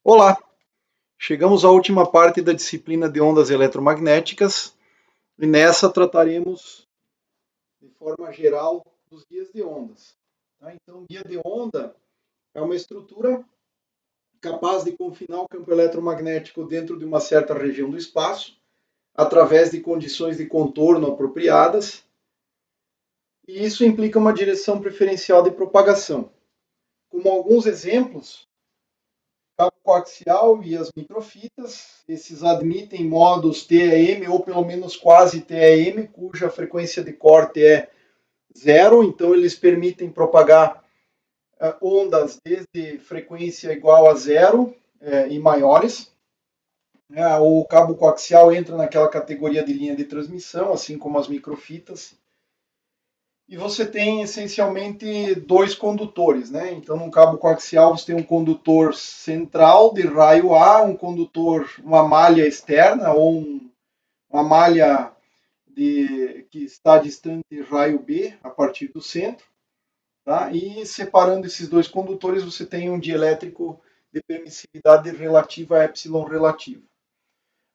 Olá! Chegamos à última parte da disciplina de ondas eletromagnéticas e nessa trataremos de forma geral dos guias de ondas. Então, o guia de onda é uma estrutura capaz de confinar o campo eletromagnético dentro de uma certa região do espaço, através de condições de contorno apropriadas, e isso implica uma direção preferencial de propagação. Como alguns exemplos, cabo coaxial e as microfitas. Esses admitem modos TEM ou pelo menos quase TEM, cuja frequência de corte é zero, então eles permitem propagar ondas desde frequência igual a zero e maiores. O cabo coaxial entra naquela categoria de linha de transmissão, assim como as microfitas. E você tem essencialmente dois condutores, né? Então, no cabo coaxial você tem um condutor central de raio A, um condutor, uma malha externa ou uma malha que está distante de raio B a partir do centro, tá? E separando esses dois condutores você tem um dielétrico de permissividade relativa a epsilon relativo.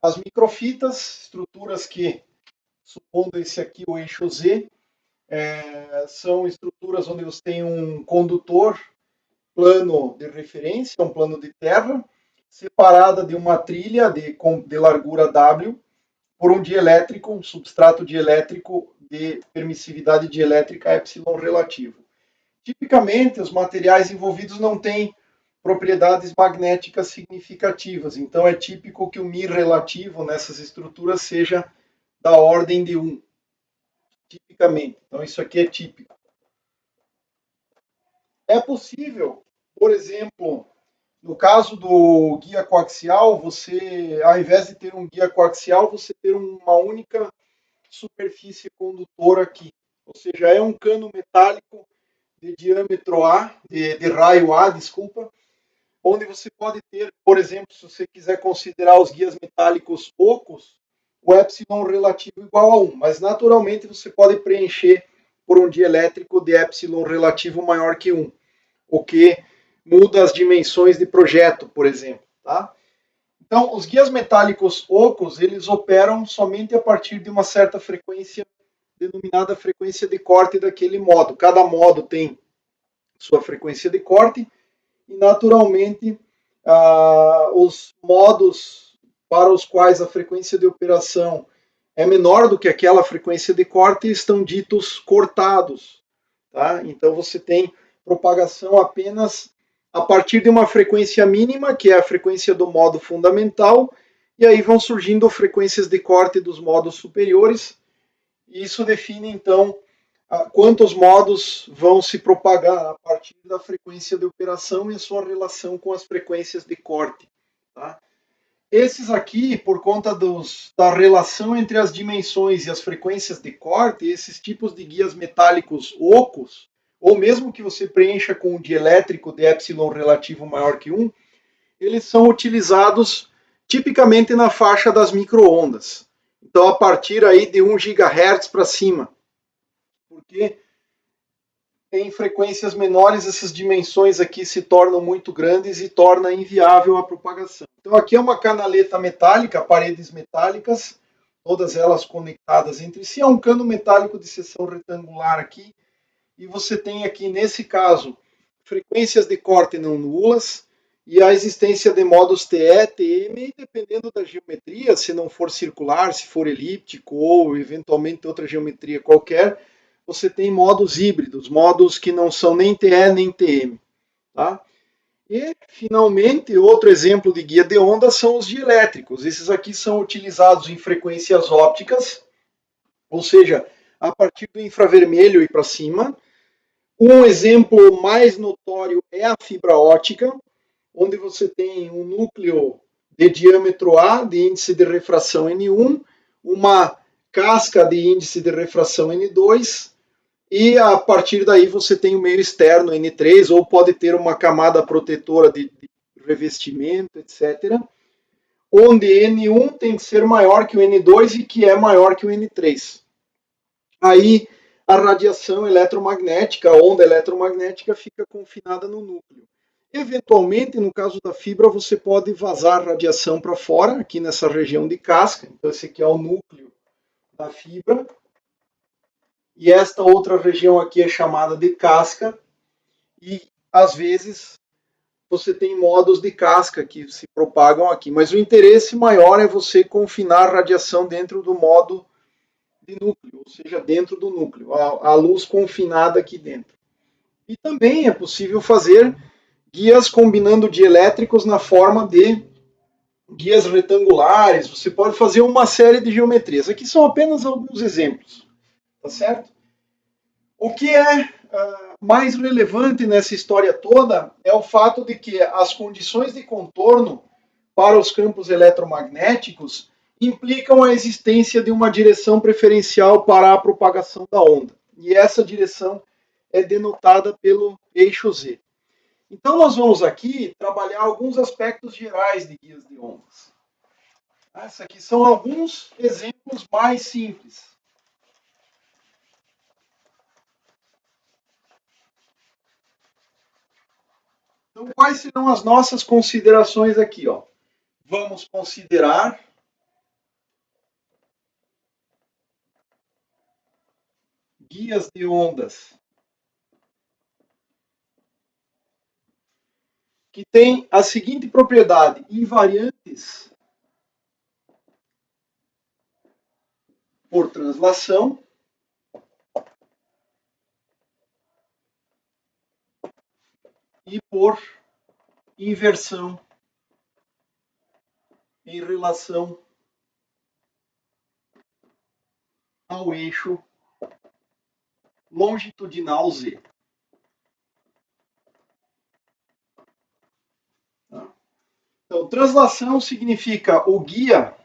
As microfitas, estruturas que, supondo esse aqui o eixo Z, são estruturas onde você tem um condutor plano de referência, um plano de terra, separada de uma trilha de largura W por um dielétrico, um substrato dielétrico de permissividade dielétrica epsilon relativo. Tipicamente, os materiais envolvidos não têm propriedades magnéticas significativas, então é típico que o μ relativo nessas estruturas seja da ordem de 1. Tipicamente. Então, isso aqui é típico. É possível, por exemplo, no caso do guia coaxial, você, ao invés de ter um guia coaxial, você ter uma única superfície condutora aqui. Ou seja, é um cano metálico de diâmetro A, de raio A, desculpa, onde você pode ter, por exemplo, se você quiser considerar os guias metálicos ocos, o epsilon relativo igual a 1, mas naturalmente você pode preencher por um dielétrico de epsilon relativo maior que 1, o que muda as dimensões de projeto, por exemplo. Tá? Então, os guias metálicos ocos, eles operam somente a partir de uma certa frequência, denominada frequência de corte daquele modo. Cada modo tem sua frequência de corte e, naturalmente, os modos para os quais a frequência de operação é menor do que aquela frequência de corte estão ditos cortados. Tá? Então, você tem propagação apenas a partir de uma frequência mínima, que é a frequência do modo fundamental, e aí vão surgindo frequências de corte dos modos superiores, e isso define, então, quantos modos vão se propagar a partir da frequência de operação e a sua relação com as frequências de corte. Tá? Esses aqui, por conta da relação entre as dimensões e as frequências de corte, esses tipos de guias metálicos ocos, ou mesmo que você preencha com um dielétrico de epsilon relativo maior que 1, eles são utilizados tipicamente na faixa das microondas. Então, a partir aí de 1 GHz para cima. Porque em frequências menores, essas dimensões aqui se tornam muito grandes e torna inviável a propagação. Então, aqui é uma canaleta metálica, paredes metálicas, todas elas conectadas entre si. É um cano metálico de seção retangular aqui. E você tem aqui, nesse caso, frequências de corte não nulas e a existência de modos TE, TM, e dependendo da geometria, se não for circular, se for elíptico ou eventualmente outra geometria qualquer, você tem modos híbridos, modos que não são nem TE nem TM. Tá? E, finalmente, outro exemplo de guia de onda são os dielétricos. Esses aqui são utilizados em frequências ópticas, ou seja, a partir do infravermelho e para cima. Um exemplo mais notório é a fibra óptica, onde você tem um núcleo de diâmetro A, de índice de refração N1, uma casca de índice de refração N2, e a partir daí você tem o meio externo N3, ou pode ter uma camada protetora de revestimento, etc., onde N1 tem que ser maior que o N2 e que é maior que o N3. Aí a radiação eletromagnética, a onda eletromagnética, fica confinada no núcleo. Eventualmente, no caso da fibra, você pode vazar radiação para fora, aqui nessa região de casca. Então, esse aqui é o núcleo da fibra. E esta outra região aqui é chamada de casca. E, às vezes, você tem modos de casca que se propagam aqui. Mas o interesse maior é você confinar radiação dentro do modo de núcleo, ou seja, dentro do núcleo, a luz confinada aqui dentro. E também é possível fazer guias combinando dielétricos na forma de guias retangulares. Você pode fazer uma série de geometrias. Aqui são apenas alguns exemplos, tá certo? O que é mais relevante nessa história toda é o fato de que as condições de contorno para os campos eletromagnéticos implicam a existência de uma direção preferencial para a propagação da onda. E essa direção é denotada pelo eixo Z. Então, nós vamos aqui trabalhar alguns aspectos gerais de guias de ondas. Esses aqui são alguns exemplos mais simples. Então, quais serão as nossas considerações aqui? Ó? Vamos considerar guias de ondas que têm a seguinte propriedade: invariantes por translação e por inversão em relação ao eixo longitudinal Z. Então, translação significa o guia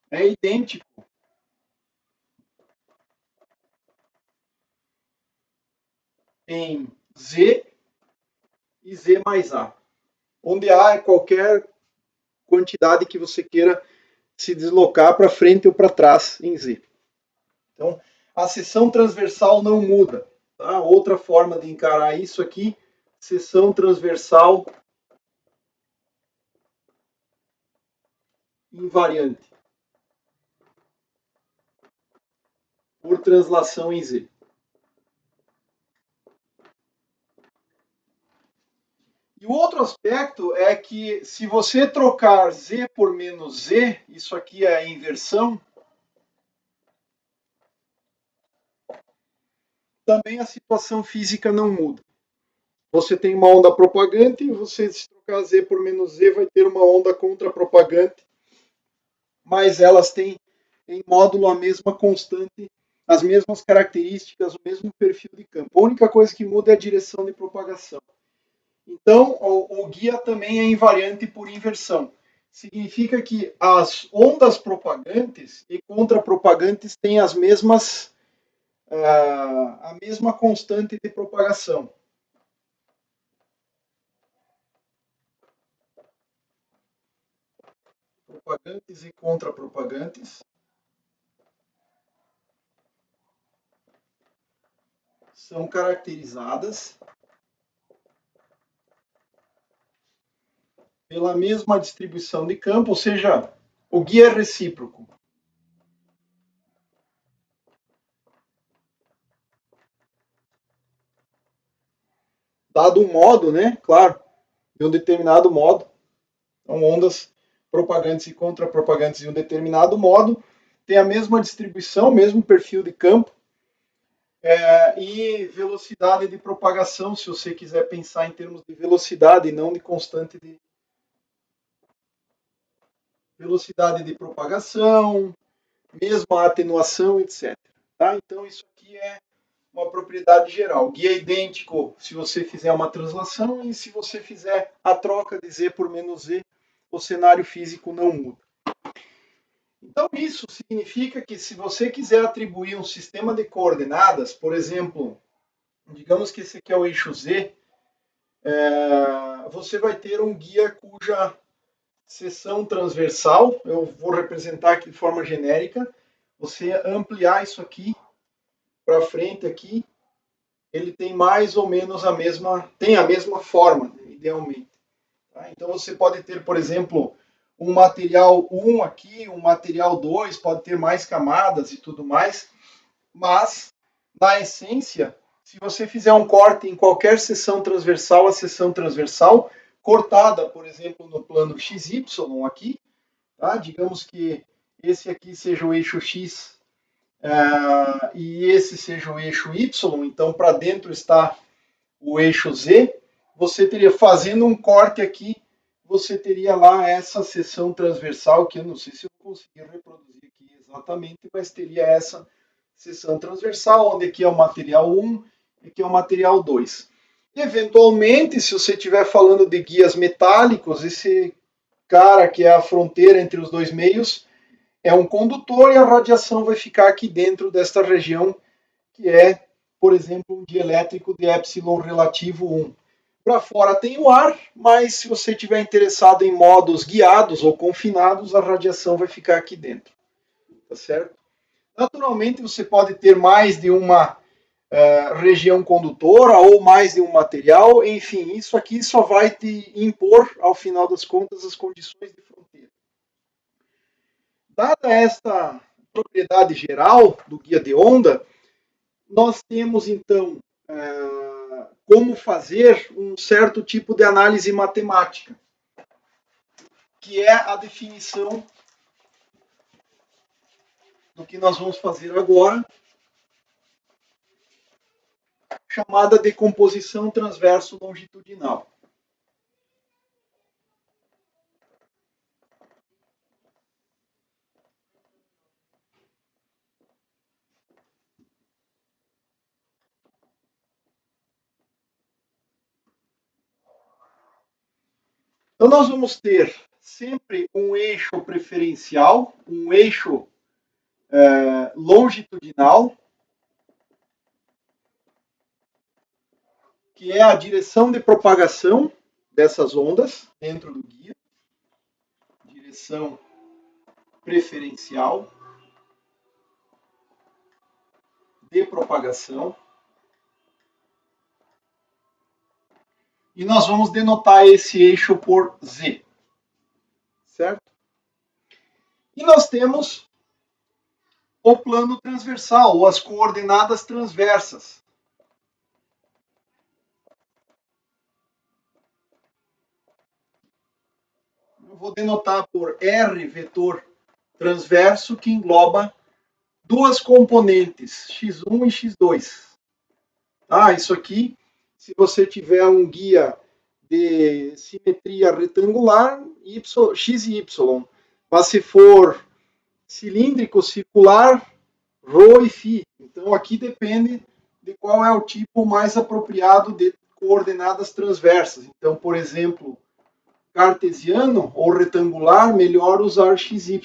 é idêntico em Z e Z mais A, onde A é qualquer quantidade que você queira se deslocar para frente ou para trás em Z. Então, a seção transversal não muda. Tá? Outra forma de encarar isso aqui, seção transversal invariante por translação em Z. E o outro aspecto é que se você trocar Z por menos Z, isso aqui é a inversão, também a situação física não muda. Você tem uma onda propagante e você, se trocar Z por menos Z, vai ter uma onda contrapropagante, mas elas têm em módulo a mesma constante, as mesmas características, o mesmo perfil de campo. A única coisa que muda é a direção de propagação. Então, o guia também é invariante por inversão. Significa que as ondas propagantes e contrapropagantes têm as mesmas, a mesma constante de propagação. Propagantes e contrapropagantes são caracterizadas pela mesma distribuição de campo, ou seja, o guia é recíproco. Dado um modo, né? Claro, de um determinado modo. Então, ondas propagantes e contrapropagantes em um determinado modo têm a mesma distribuição, mesmo perfil de campo, e velocidade de propagação, se você quiser pensar em termos de velocidade e não de constante de velocidade de propagação, mesma atenuação, etc. Tá? Então, isso aqui é uma propriedade geral. Guia é idêntico se você fizer uma translação e se você fizer a troca de Z por menos Z, o cenário físico não muda. Então, isso significa que se você quiser atribuir um sistema de coordenadas, por exemplo, digamos que esse aqui é o eixo Z, você vai ter um guia cuja seção transversal, eu vou representar aqui de forma genérica, você ampliar isso aqui para frente aqui, ele tem mais ou menos tem a mesma forma, né, idealmente. Tá? Então você pode ter, por exemplo, um material 1 aqui, um material 2, pode ter mais camadas e tudo mais, mas, na essência, se você fizer um corte em qualquer seção transversal, a seção transversal cortada, por exemplo, no plano XY aqui, tá? Digamos que esse aqui seja o eixo X e esse seja o eixo Y, então para dentro está o eixo Z, você teria, fazendo um corte aqui, você teria lá essa seção transversal, que eu não sei se eu consegui reproduzir aqui exatamente, mas teria essa seção transversal, onde aqui é o material 1 e aqui é o material 2. Eventualmente, se você estiver falando de guias metálicos, esse cara que é a fronteira entre os dois meios é um condutor e a radiação vai ficar aqui dentro desta região que é, por exemplo, um dielétrico de epsilon relativo 1. Para fora tem o ar, mas se você estiver interessado em modos guiados ou confinados, a radiação vai ficar aqui dentro. Tá certo? Naturalmente, você pode ter mais de uma região condutora ou mais de um material, enfim, isso aqui só vai te impor, ao final das contas, as condições de fronteira. Dada esta propriedade geral do guia de onda, nós temos então como fazer um certo tipo de análise matemática, que é a definição do que nós vamos fazer agora, chamada decomposição transverso longitudinal. Então nós vamos ter sempre um eixo preferencial, um eixo longitudinal, que é a direção de propagação dessas ondas dentro do guia, direção preferencial de propagação. E nós vamos denotar esse eixo por Z, certo? E nós temos o plano transversal, ou as coordenadas transversas. Eu vou denotar por R vetor transverso, que engloba duas componentes, x1 e x2. Isso aqui, se você tiver um guia de simetria retangular, x e y. Mas se for cilíndrico, circular, ρ e φ. Então aqui depende de qual é o tipo mais apropriado de coordenadas transversas. Então, por exemplo, cartesiano ou retangular, melhor usar xy.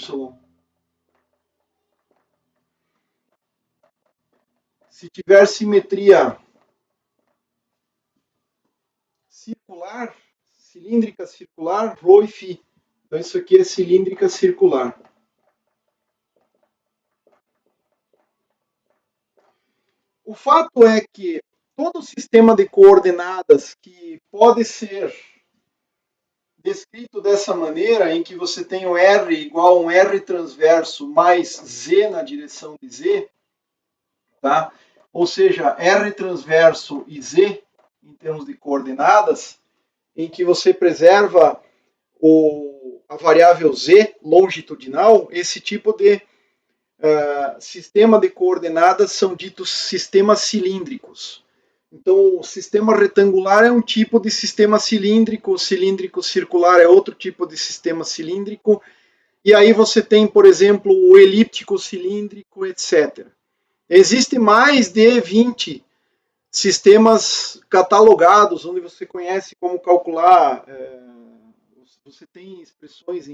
Se tiver simetria circular, cilíndrica circular, ρ e φ. Então isso aqui é cilíndrica circular. O fato é que todo sistema de coordenadas que pode ser descrito dessa maneira, em que você tem o R igual a um R transverso mais Z na direção de Z, tá? Ou seja, R transverso e Z, em termos de coordenadas, em que você preserva a variável Z longitudinal, esse tipo de sistema de coordenadas são ditos sistemas cilíndricos. Então, o sistema retangular é um tipo de sistema cilíndrico, o cilíndrico circular é outro tipo de sistema cilíndrico, e aí você tem, por exemplo, o elíptico cilíndrico, etc. Existe mais de 20 sistemas catalogados, onde você conhece como calcular, você tem expressões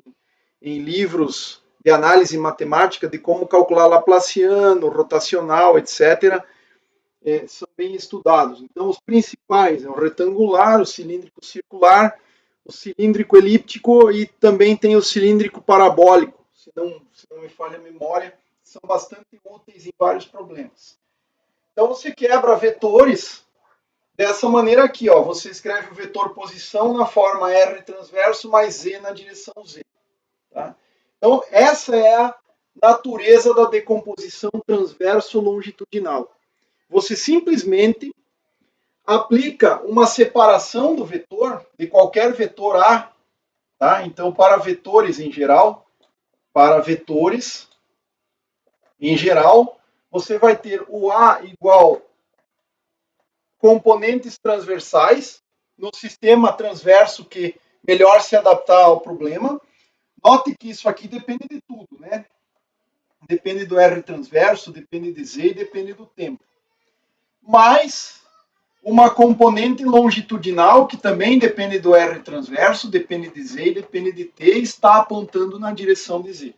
em livros de análise matemática de como calcular laplaciano, rotacional, etc., são bem estudados. Então, os principais é o retangular, o cilíndrico circular, o cilíndrico elíptico e também tem o cilíndrico parabólico. Se não me falha a memória, são bastante úteis em vários problemas. Então você quebra vetores dessa maneira aqui, ó. Você escreve o vetor posição na forma R transverso mais Z na direção Z. Tá? Então essa é a natureza da decomposição transverso longitudinal. Você simplesmente aplica uma separação do vetor, de qualquer vetor A, tá? Então para vetores em geral, você vai ter o A igual componentes transversais no sistema transverso que melhor se adaptar ao problema. Note que isso aqui depende de tudo, né? Depende do R transverso, depende de Z e depende do tempo. Mais uma componente longitudinal, que também depende do R transverso, depende de Z e depende de T, está apontando na direção de Z.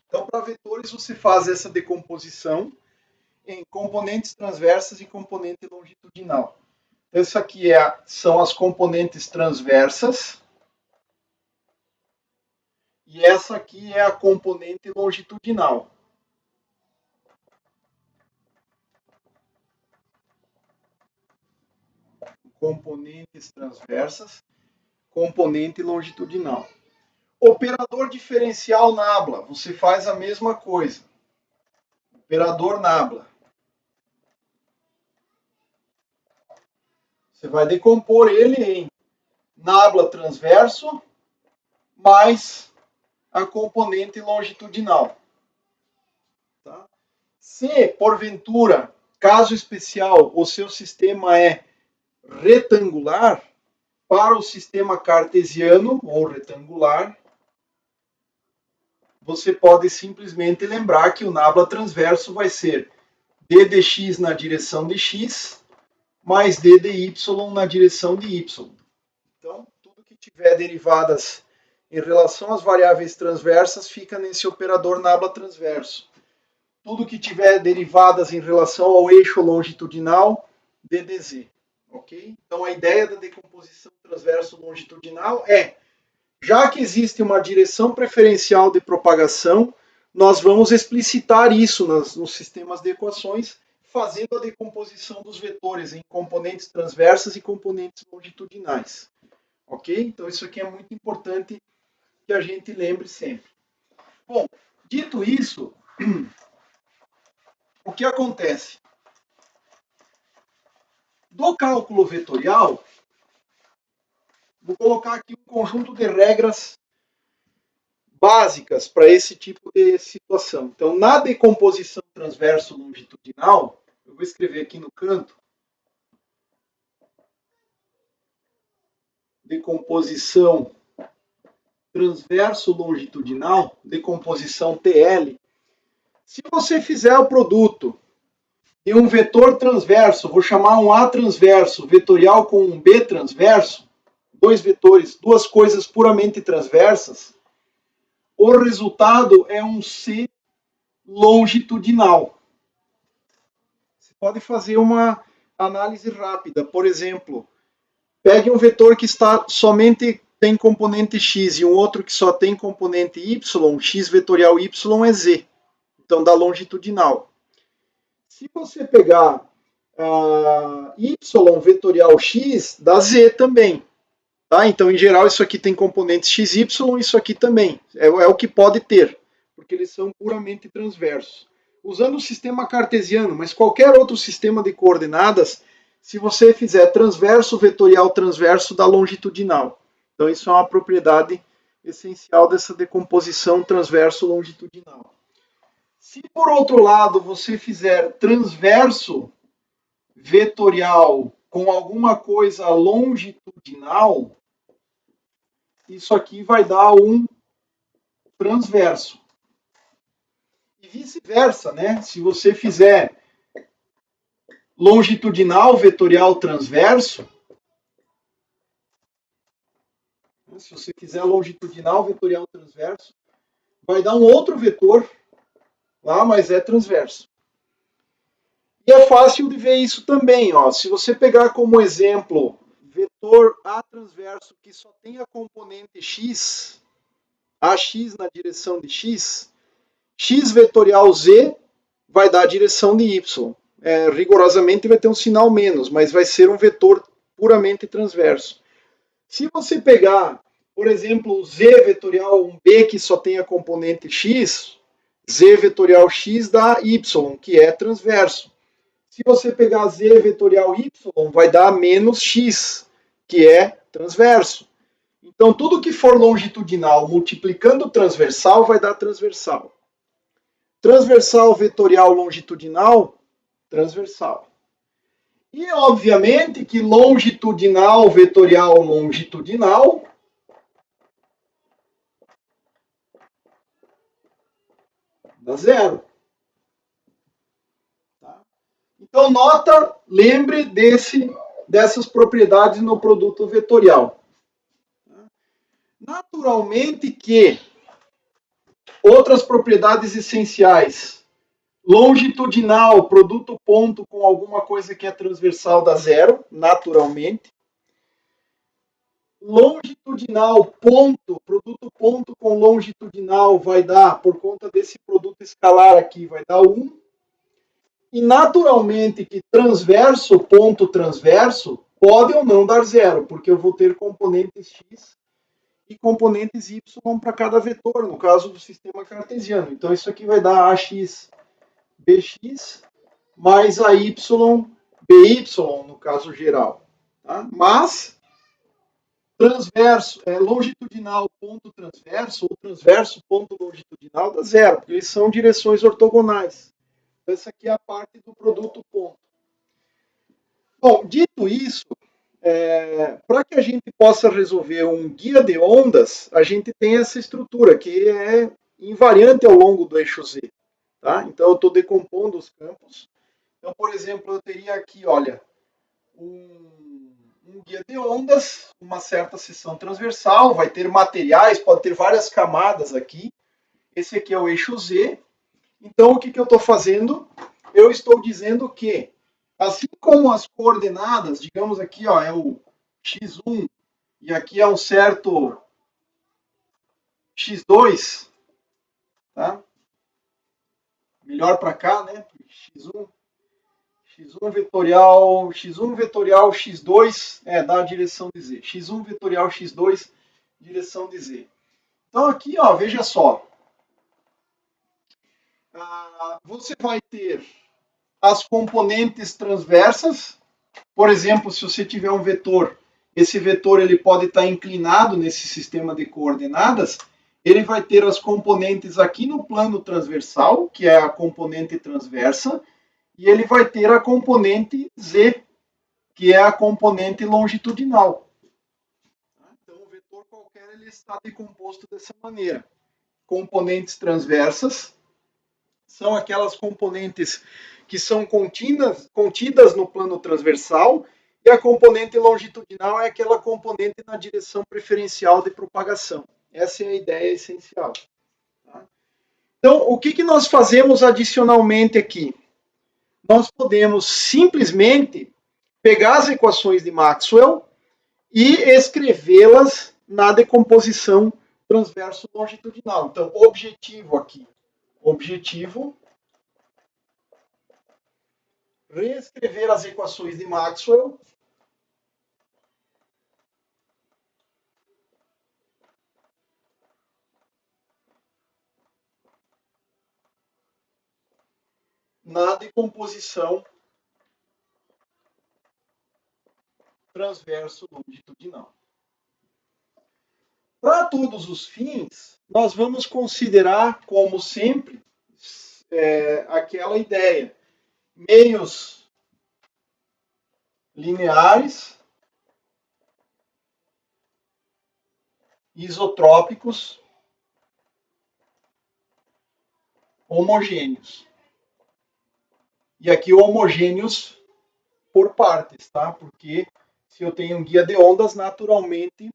Então, para vetores, você faz essa decomposição em componentes transversas e componente longitudinal. Então, isso aqui são as componentes transversas. E essa aqui é a componente longitudinal. Componentes transversas, componente longitudinal. Operador diferencial nabla, você faz a mesma coisa. Operador nabla. Você vai decompor ele em nabla transverso mais a componente longitudinal. Tá? Se, porventura, caso especial, o seu sistema é retangular, para o sistema cartesiano ou retangular, você pode simplesmente lembrar que o nabla transverso vai ser d de x na direção de x mais d de y na direção de y. Então, tudo que tiver derivadas em relação às variáveis transversas fica nesse operador nabla transverso. Tudo que tiver derivadas em relação ao eixo longitudinal, d de z. Ok? Então, a ideia da decomposição transverso longitudinal é, já que existe uma direção preferencial de propagação, nós vamos explicitar isso nos sistemas de equações, fazendo a decomposição dos vetores em componentes transversas e componentes longitudinais. Ok? Então, isso aqui é muito importante que a gente lembre sempre. Bom, dito isso, o que acontece? Do cálculo vetorial, vou colocar aqui um conjunto de regras básicas para esse tipo de situação. Então, na decomposição transverso longitudinal, eu vou escrever aqui no canto, decomposição transverso longitudinal, decomposição TL. Se você fizer o produto de um vetor transverso, vou chamar um A transverso vetorial com um B transverso, dois vetores, duas coisas puramente transversas, o resultado é um C longitudinal. Você pode fazer uma análise rápida. Por exemplo, pegue um vetor que somente tem componente x e um outro que só tem componente y, x vetorial y é z. Então, dá longitudinal. Se você pegar y vetorial x, dá z também. Tá? Então, em geral, isso aqui tem componentes xy, isso aqui também. É o que pode ter, porque eles são puramente transversos. Usando o sistema cartesiano, mas qualquer outro sistema de coordenadas, se você fizer transverso, vetorial, transverso, dá longitudinal. Então, isso é uma propriedade essencial dessa decomposição transverso longitudinal. Se, por outro lado, você fizer transverso vetorial com alguma coisa longitudinal, isso aqui vai dar um transverso. E vice-versa, né? Se você fizer longitudinal vetorial transverso, se você fizer longitudinal vetorial transverso, vai dar um outro vetor lá, mas é transverso. E é fácil de ver isso também, ó. Se você pegar como exemplo vetor A transverso que só tem a componente x, AX na direção de x, x vetorial z vai dar a direção de y. Rigorosamente vai ter um sinal menos, mas vai ser um vetor puramente transverso. Se você pegar, por exemplo, o z vetorial 1b, que só tem a componente x, z vetorial x dá y, que é transverso. Se você pegar z vetorial y, vai dar menos x, que é transverso. Então, tudo que for longitudinal multiplicando o transversal vai dar transversal. Transversal vetorial longitudinal, transversal. E, obviamente, que longitudinal vetorial longitudinal dá zero. Tá? Então, lembre dessas propriedades no produto vetorial. Naturalmente que outras propriedades essenciais. Longitudinal, produto ponto com alguma coisa que é transversal dá zero, naturalmente. Longitudinal, ponto, produto ponto com longitudinal vai dar, por conta desse produto escalar aqui, vai dar 1. E naturalmente que transverso, ponto transverso, pode ou não dar zero, porque eu vou ter componentes x e componentes y para cada vetor, no caso do sistema cartesiano. Então, isso aqui vai dar ax bx mais ay by, no caso geral. Tá? Mas, transverso, longitudinal ponto transverso, ou transverso ponto longitudinal dá zero, porque eles são direções ortogonais. Então, essa aqui é a parte do produto ponto. Bom, dito isso, para que a gente possa resolver um guia de ondas, a gente tem essa estrutura, que é invariante ao longo do eixo Z. Tá? Então, eu estou decompondo os campos. Então, por exemplo, eu teria aqui, olha, um guia de ondas, uma certa seção transversal, vai ter materiais, pode ter várias camadas aqui. Esse aqui é o eixo Z. Então, o que eu estou fazendo? Eu estou dizendo que, assim como as coordenadas, digamos aqui, ó, é o x1 e aqui é um certo x2, tá? Melhor para cá, né? x1 vetorial x2 dá a direção de z. x1 vetorial x2 direção de z. Então aqui, ó, veja só. Você vai ter as componentes transversas. Por exemplo, se você tiver um vetor, esse vetor ele pode estar inclinado nesse sistema de coordenadas, ele vai ter as componentes aqui no plano transversal, que é a componente transversa, e ele vai ter a componente z, que é a componente longitudinal. Então, o vetor qualquer ele está decomposto dessa maneira. Componentes transversas são aquelas componentes que são contidas no plano transversal, e a componente longitudinal é aquela componente na direção preferencial de propagação. Essa é a ideia essencial. Tá? Então, o que nós fazemos adicionalmente aqui? Nós podemos simplesmente pegar as equações de Maxwell e escrevê-las na decomposição transverso longitudinal. Então, objetivo aqui. Objetivo, reescrever as equações de Maxwell na decomposição transverso longitudinal. Para todos os fins, nós vamos considerar, como sempre, aquela ideia. Meios lineares, isotrópicos, homogêneos. E aqui homogêneos por partes, tá? Porque se eu tenho um guia de ondas, naturalmente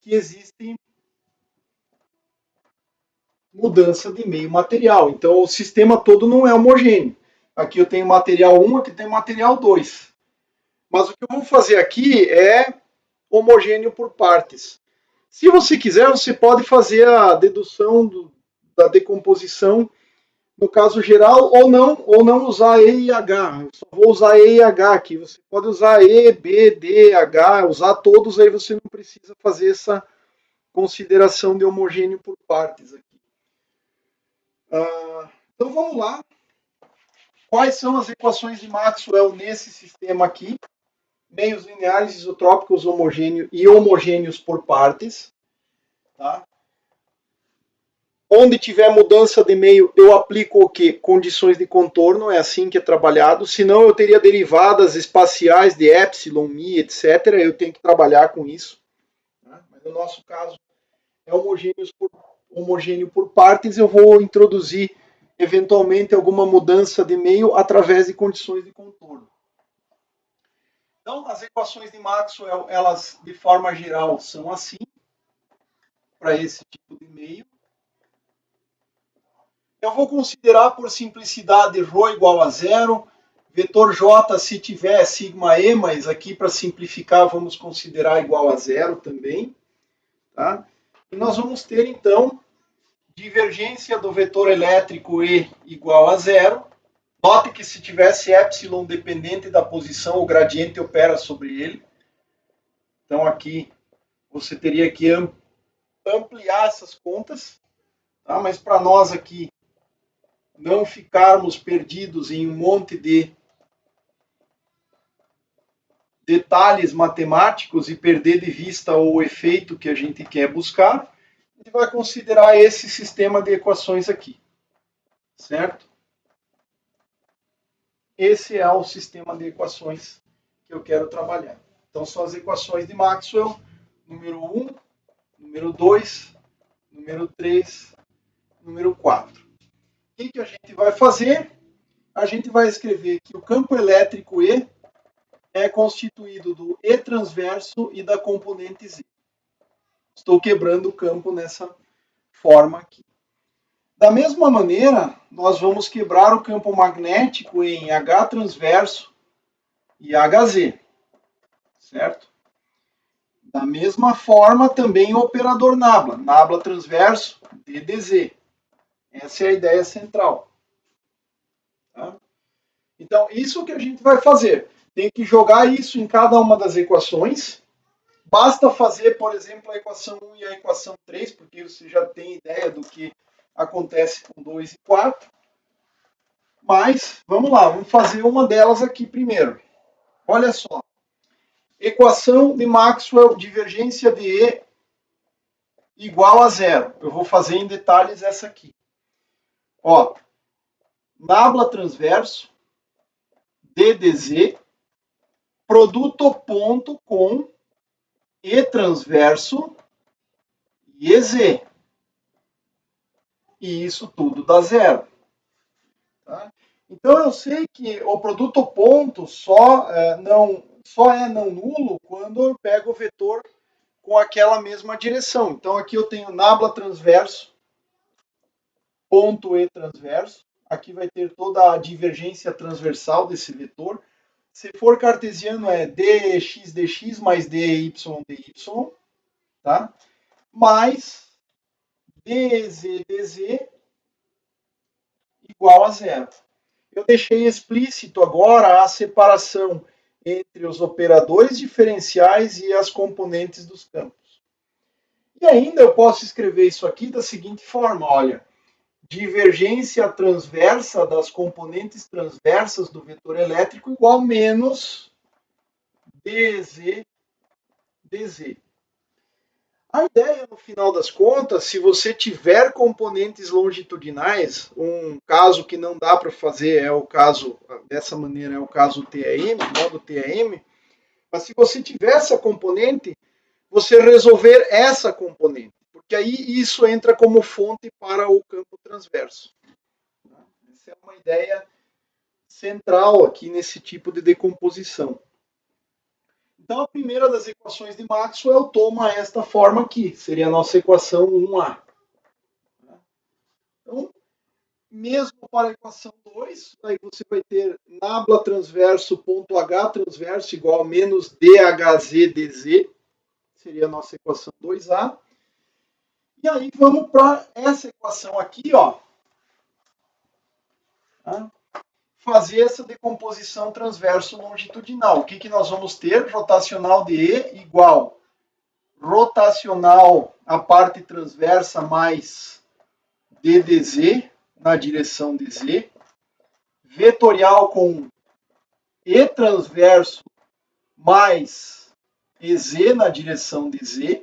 que existe mudança de meio material. Então, o sistema todo não é homogêneo. Aqui eu tenho material 1, aqui tem material 2. Mas o que eu vou fazer aqui é homogêneo por partes. Se você quiser, você pode fazer a dedução da decomposição no caso geral, ou não usar E e H. Eu só vou usar E e H aqui. Você pode usar E, B, D, H, usar todos, aí você não precisa fazer essa consideração de homogêneo por partes aqui. Então vamos lá. Quais são as equações de Maxwell nesse sistema aqui? Meios lineares, isotrópicos, homogêneos e homogêneos por partes. Tá? Onde tiver mudança de meio, eu aplico o quê? Condições de contorno, é assim que é trabalhado. Senão eu teria derivadas espaciais de epsilon, mi, etc. Eu tenho que trabalhar com isso. Tá? Mas no nosso caso, é homogêneo por partes. Eu vou introduzir, eventualmente, alguma mudança de meio através de condições de contorno. Então, as equações de Maxwell, elas, de forma geral, são assim, para esse tipo de meio. Eu vou considerar, por simplicidade, ρ igual a zero. Vetor J, se tiver sigma e, mas aqui, para simplificar, vamos considerar igual a zero também. Tá? E nós vamos ter, então, divergência do vetor elétrico E igual a zero. Note que se tivesse epsilon dependente da posição, o gradiente opera sobre ele. Então, aqui, você teria que ampliar essas contas. Tá? Mas para nós aqui, não ficarmos perdidos em um monte de detalhes matemáticos e perder de vista o efeito que a gente quer buscar, a gente vai considerar esse sistema de equações aqui, certo? Esse é o sistema de equações que eu quero trabalhar. Então, são as equações de Maxwell, número 1, número 2, número 3, número 4. O que a gente vai fazer? A gente vai escrever que o campo elétrico E é constituído do E transverso e da componente Z. Estou quebrando o campo nessa forma aqui. Da mesma maneira, nós vamos quebrar o campo magnético em H transverso e HZ, certo? Da mesma forma, também o operador nabla, nabla transverso, DDZ. Essa é a ideia central. Tá? Então, isso que a gente vai fazer. Tem que jogar isso em cada uma das equações. Basta fazer, por exemplo, a equação 1 e a equação 3, porque você já tem ideia do que acontece com 2 e 4. Mas, vamos lá, vamos fazer uma delas aqui primeiro. Olha só. Equação de Maxwell, divergência de E igual a zero. Eu vou fazer em detalhes essa aqui. Ó, nabla transverso, DDZ, produto ponto com E transverso e EZ. E isso tudo dá zero. Tá? Então eu sei que o produto ponto só é não nulo quando eu pego o vetor com aquela mesma direção. Então aqui eu tenho nabla transverso, ponto E transverso. Aqui vai ter toda a divergência transversal desse vetor. Se for cartesiano é dx dx mais dy dy, tá? Mais dz dz igual a zero. Eu deixei explícito agora a separação entre os operadores diferenciais e as componentes dos campos. E ainda eu posso escrever isso aqui da seguinte forma, olha, divergência transversa das componentes transversas do vetor elétrico igual menos dz dz. A ideia, no final das contas, se você tiver componentes longitudinais, um caso que não dá para fazer é o caso, dessa maneira, é o caso TAM, modo TAM, mas se você tiver essa componente, você resolver essa componente, porque aí isso entra como fonte para o campo transverso. Essa é uma ideia central aqui nesse tipo de decomposição. Então, a primeira das equações de Maxwell toma esta forma aqui, seria a nossa equação 1A. Então, mesmo para a equação 2, aí você vai ter nabla transverso ponto H transverso igual a menos DHZ dz, seria a nossa equação 2A. E aí vamos para essa equação aqui, ó, Tá? Fazer essa decomposição transverso longitudinal. O que nós vamos ter? Rotacional de E igual rotacional a parte transversa mais DDZ na direção DZ, vetorial com E transverso mais EZ na direção DZ,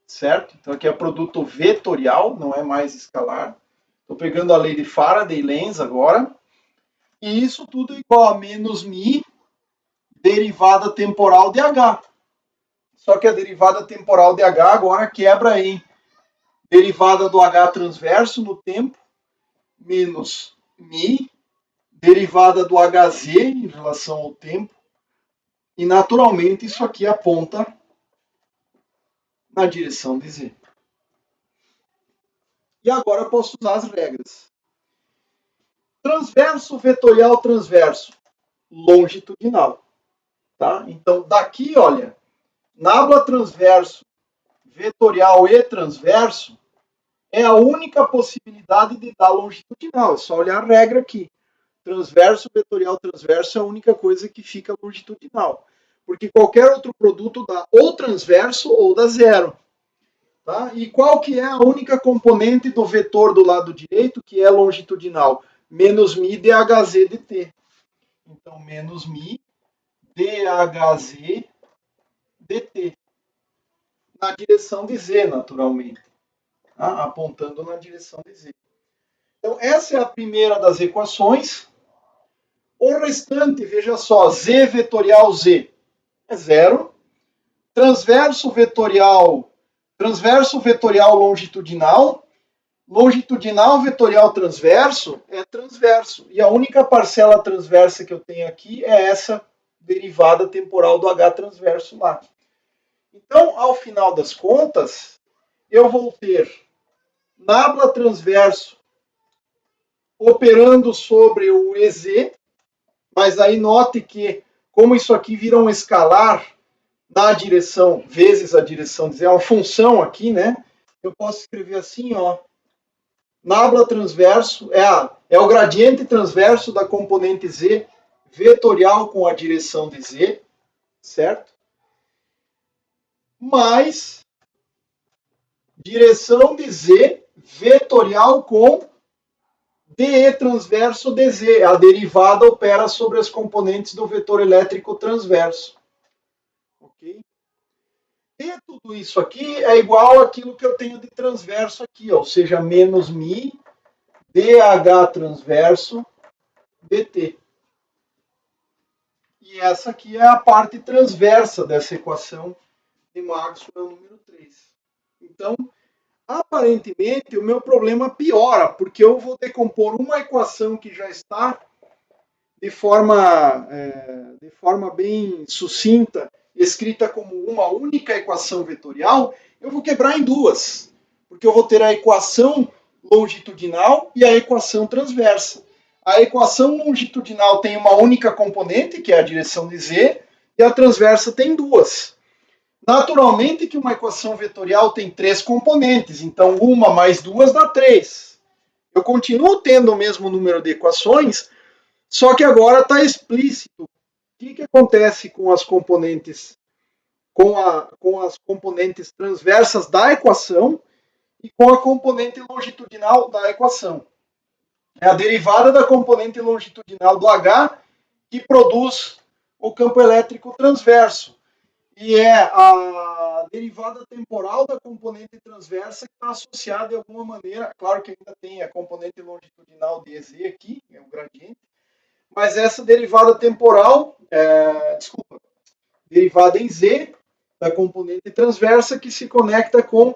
certo? Então aqui é produto vetorial, não é mais escalar. Estou pegando a lei de Faraday-Lenz agora. E isso tudo é igual a menos μ derivada temporal de H. Só que a derivada temporal de H agora quebra em derivada do H transverso no tempo menos μ derivada do Hz em relação ao tempo. E naturalmente isso aqui aponta na direção de Z. E agora eu posso usar as regras. Transverso, vetorial, transverso. Longitudinal. Tá? Então, daqui, olha, nábula transverso, vetorial e transverso é a única possibilidade de dar longitudinal. É só olhar a regra aqui. Transverso, vetorial, transverso é a única coisa que fica longitudinal. Porque qualquer outro produto dá ou transverso ou dá zero. Tá? E qual que é a única componente do vetor do lado direito que é longitudinal? Menos μ dhz dt. Então, menos μ dhz dt. Na direção de z, naturalmente. Tá? Apontando na direção de z. Então, essa é a primeira das equações. O restante, veja só, z vetorial z é zero. Transverso vetorial longitudinal. Longitudinal vetorial transverso é transverso. E a única parcela transversa que eu tenho aqui é essa derivada temporal do H transverso lá. Então, ao final das contas, eu vou ter nábula transverso operando sobre o EZ, mas aí note que, como isso aqui vira um escalar na direção, vezes a direção de Z, é uma função aqui, né? Eu posso escrever assim, ó. Nábula transverso é o gradiente transverso da componente Z vetorial com a direção de Z, certo? Mais direção de Z vetorial com DE transverso DZ. A derivada opera sobre as componentes do vetor elétrico transverso. Ok? E tudo isso aqui é igual àquilo que eu tenho de transverso aqui, ó, ou seja, menos μ dH transverso dt. E essa aqui é a parte transversa dessa equação de Maxwell número 3. Então, aparentemente, o meu problema piora, porque eu vou decompor uma equação que já está de forma bem sucinta, escrita como uma única equação vetorial, eu vou quebrar em duas, porque eu vou ter a equação longitudinal e a equação transversa. A equação longitudinal tem uma única componente, que é a direção de z, e a transversa tem duas. Naturalmente que uma equação vetorial tem três componentes, então uma mais duas dá três. Eu continuo tendo o mesmo número de equações, só que agora está explícito o que acontece com as componentes, com as componentes transversas da equação e com a componente longitudinal da equação. É a derivada da componente longitudinal do H que produz o campo elétrico transverso. E é a derivada temporal da componente transversa que está associada de alguma maneira, claro que ainda tem a componente longitudinal de EZ aqui, é o gradiente, mas essa derivada temporal, derivada em Z, da componente transversa, que se conecta com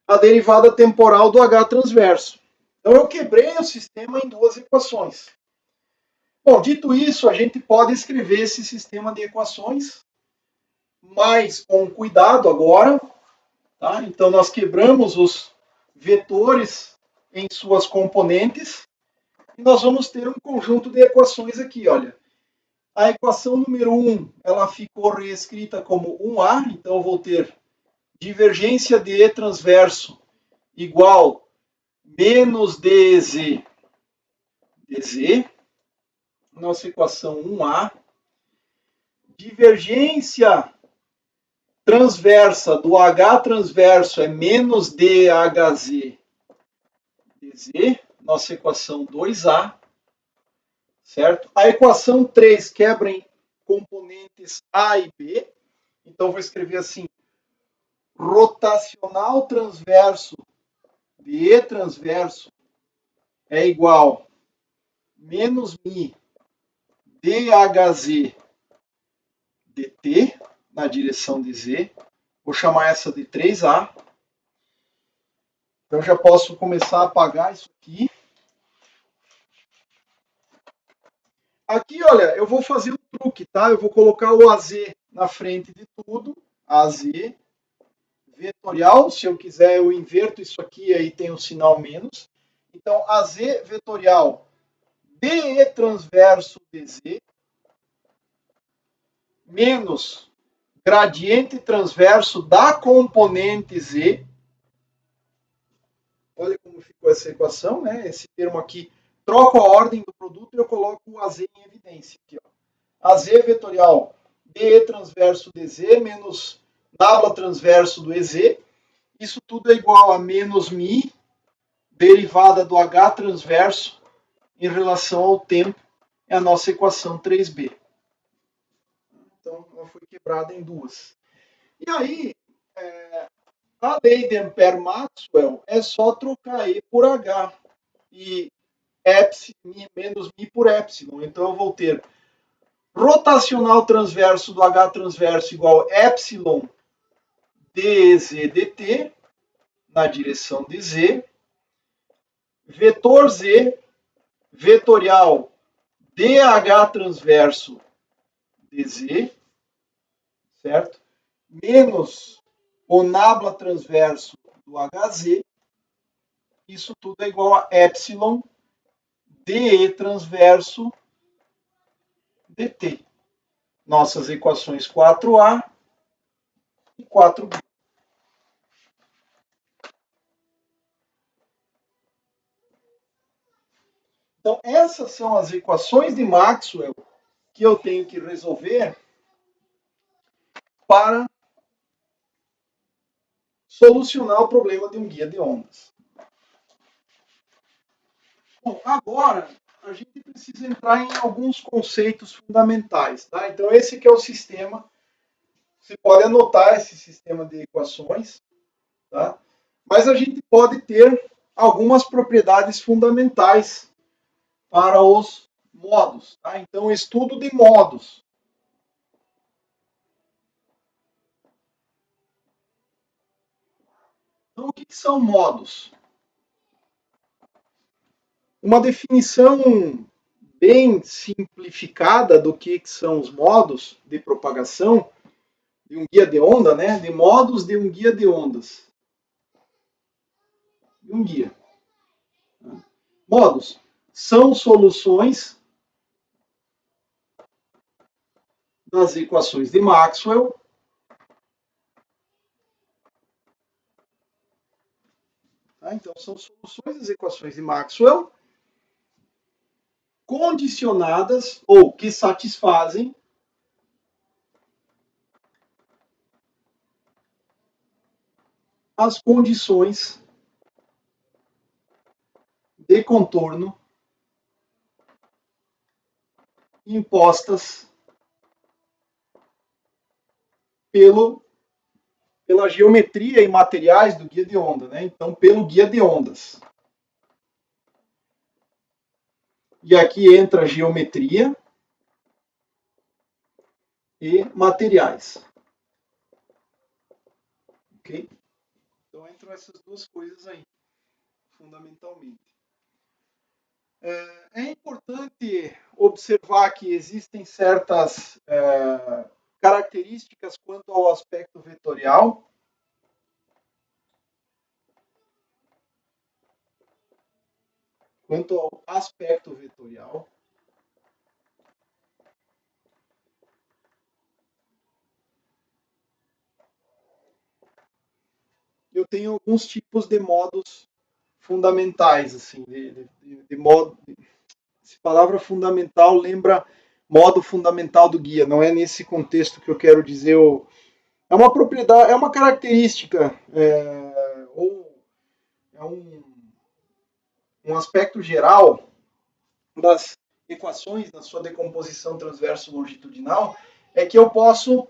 a derivada temporal do H transverso. Então eu quebrei o sistema em duas equações. Bom, dito isso, a gente pode escrever esse sistema de equações, mas com cuidado agora. Tá? Então nós quebramos os vetores em suas componentes e nós vamos ter um conjunto de equações aqui, olha. A equação número 1, ela ficou reescrita como 1A, então eu vou ter divergência de E transverso igual menos DZ dz, nossa equação 1a, divergência transversa do H transverso é menos DHZ dz, nossa equação 2a, certo? A equação 3 quebra em componentes A e B, então vou escrever assim, rotacional transverso de E transverso é igual menos μ DHZ dt na direção de Z. Vou chamar essa de 3A. Então já posso começar a apagar isso aqui. Aqui, olha, eu vou fazer um truque, tá? Eu vou colocar o AZ na frente de tudo. AZ vetorial. Se eu quiser, eu inverto isso aqui, aí tem um sinal menos. Então, AZ vetorial DE transverso DZ menos gradiente transverso da componente Z. Olha como ficou essa equação, né? Esse termo aqui, troco a ordem do produto e eu coloco o AZ em evidência. Aqui, ó. AZ vetorial DE transverso DZ menos nabla transverso do EZ. Isso tudo é igual a menos μ, derivada do H transverso em relação ao tempo. É a nossa equação 3b. Então, ela foi quebrada em duas. E aí, a lei de Ampère-Maxwell é só trocar E por H. E epsilon menos μ por epsilon. Então, eu vou ter rotacional transverso do H transverso igual epsilon dz dt na direção de Z. Vetor Z vetorial dH transverso dz, certo? Menos o nabla transverso do HZ. Isso tudo é igual a epsilon dE transverso dt. Nossas equações 4A e 4B. Então, essas são as equações de Maxwell que eu tenho que resolver para solucionar o problema de um guia de ondas. Bom, agora a gente precisa entrar em alguns conceitos fundamentais, tá? Então, esse aqui é o sistema. Você pode anotar esse sistema de equações, tá? Mas a gente pode ter algumas propriedades fundamentais para os modos, tá? Então, estudo de modos. Então, o que são modos? Uma definição bem simplificada do que são os modos de propagação de um guia de onda, né? De modos de um guia de ondas. De um guia. Modos são soluções das equações de Maxwell tá? Então, são soluções das equações de Maxwell condicionadas ou que satisfazem as condições de contorno impostas pela geometria e materiais do guia de onda, né? Então, pelo guia de ondas. E aqui entra geometria e materiais. Ok? Então, entram essas duas coisas aí, fundamentalmente. É importante observar que existem certas características quanto ao aspecto vetorial. Quanto ao aspecto vetorial. Eu tenho alguns tipos de modos fundamentais, assim, de modo, Essa palavra fundamental lembra modo fundamental do guia, não é nesse contexto que eu quero dizer. É uma propriedade, é uma característica, ou é um aspecto geral das equações na sua decomposição transverso-longitudinal, é que eu posso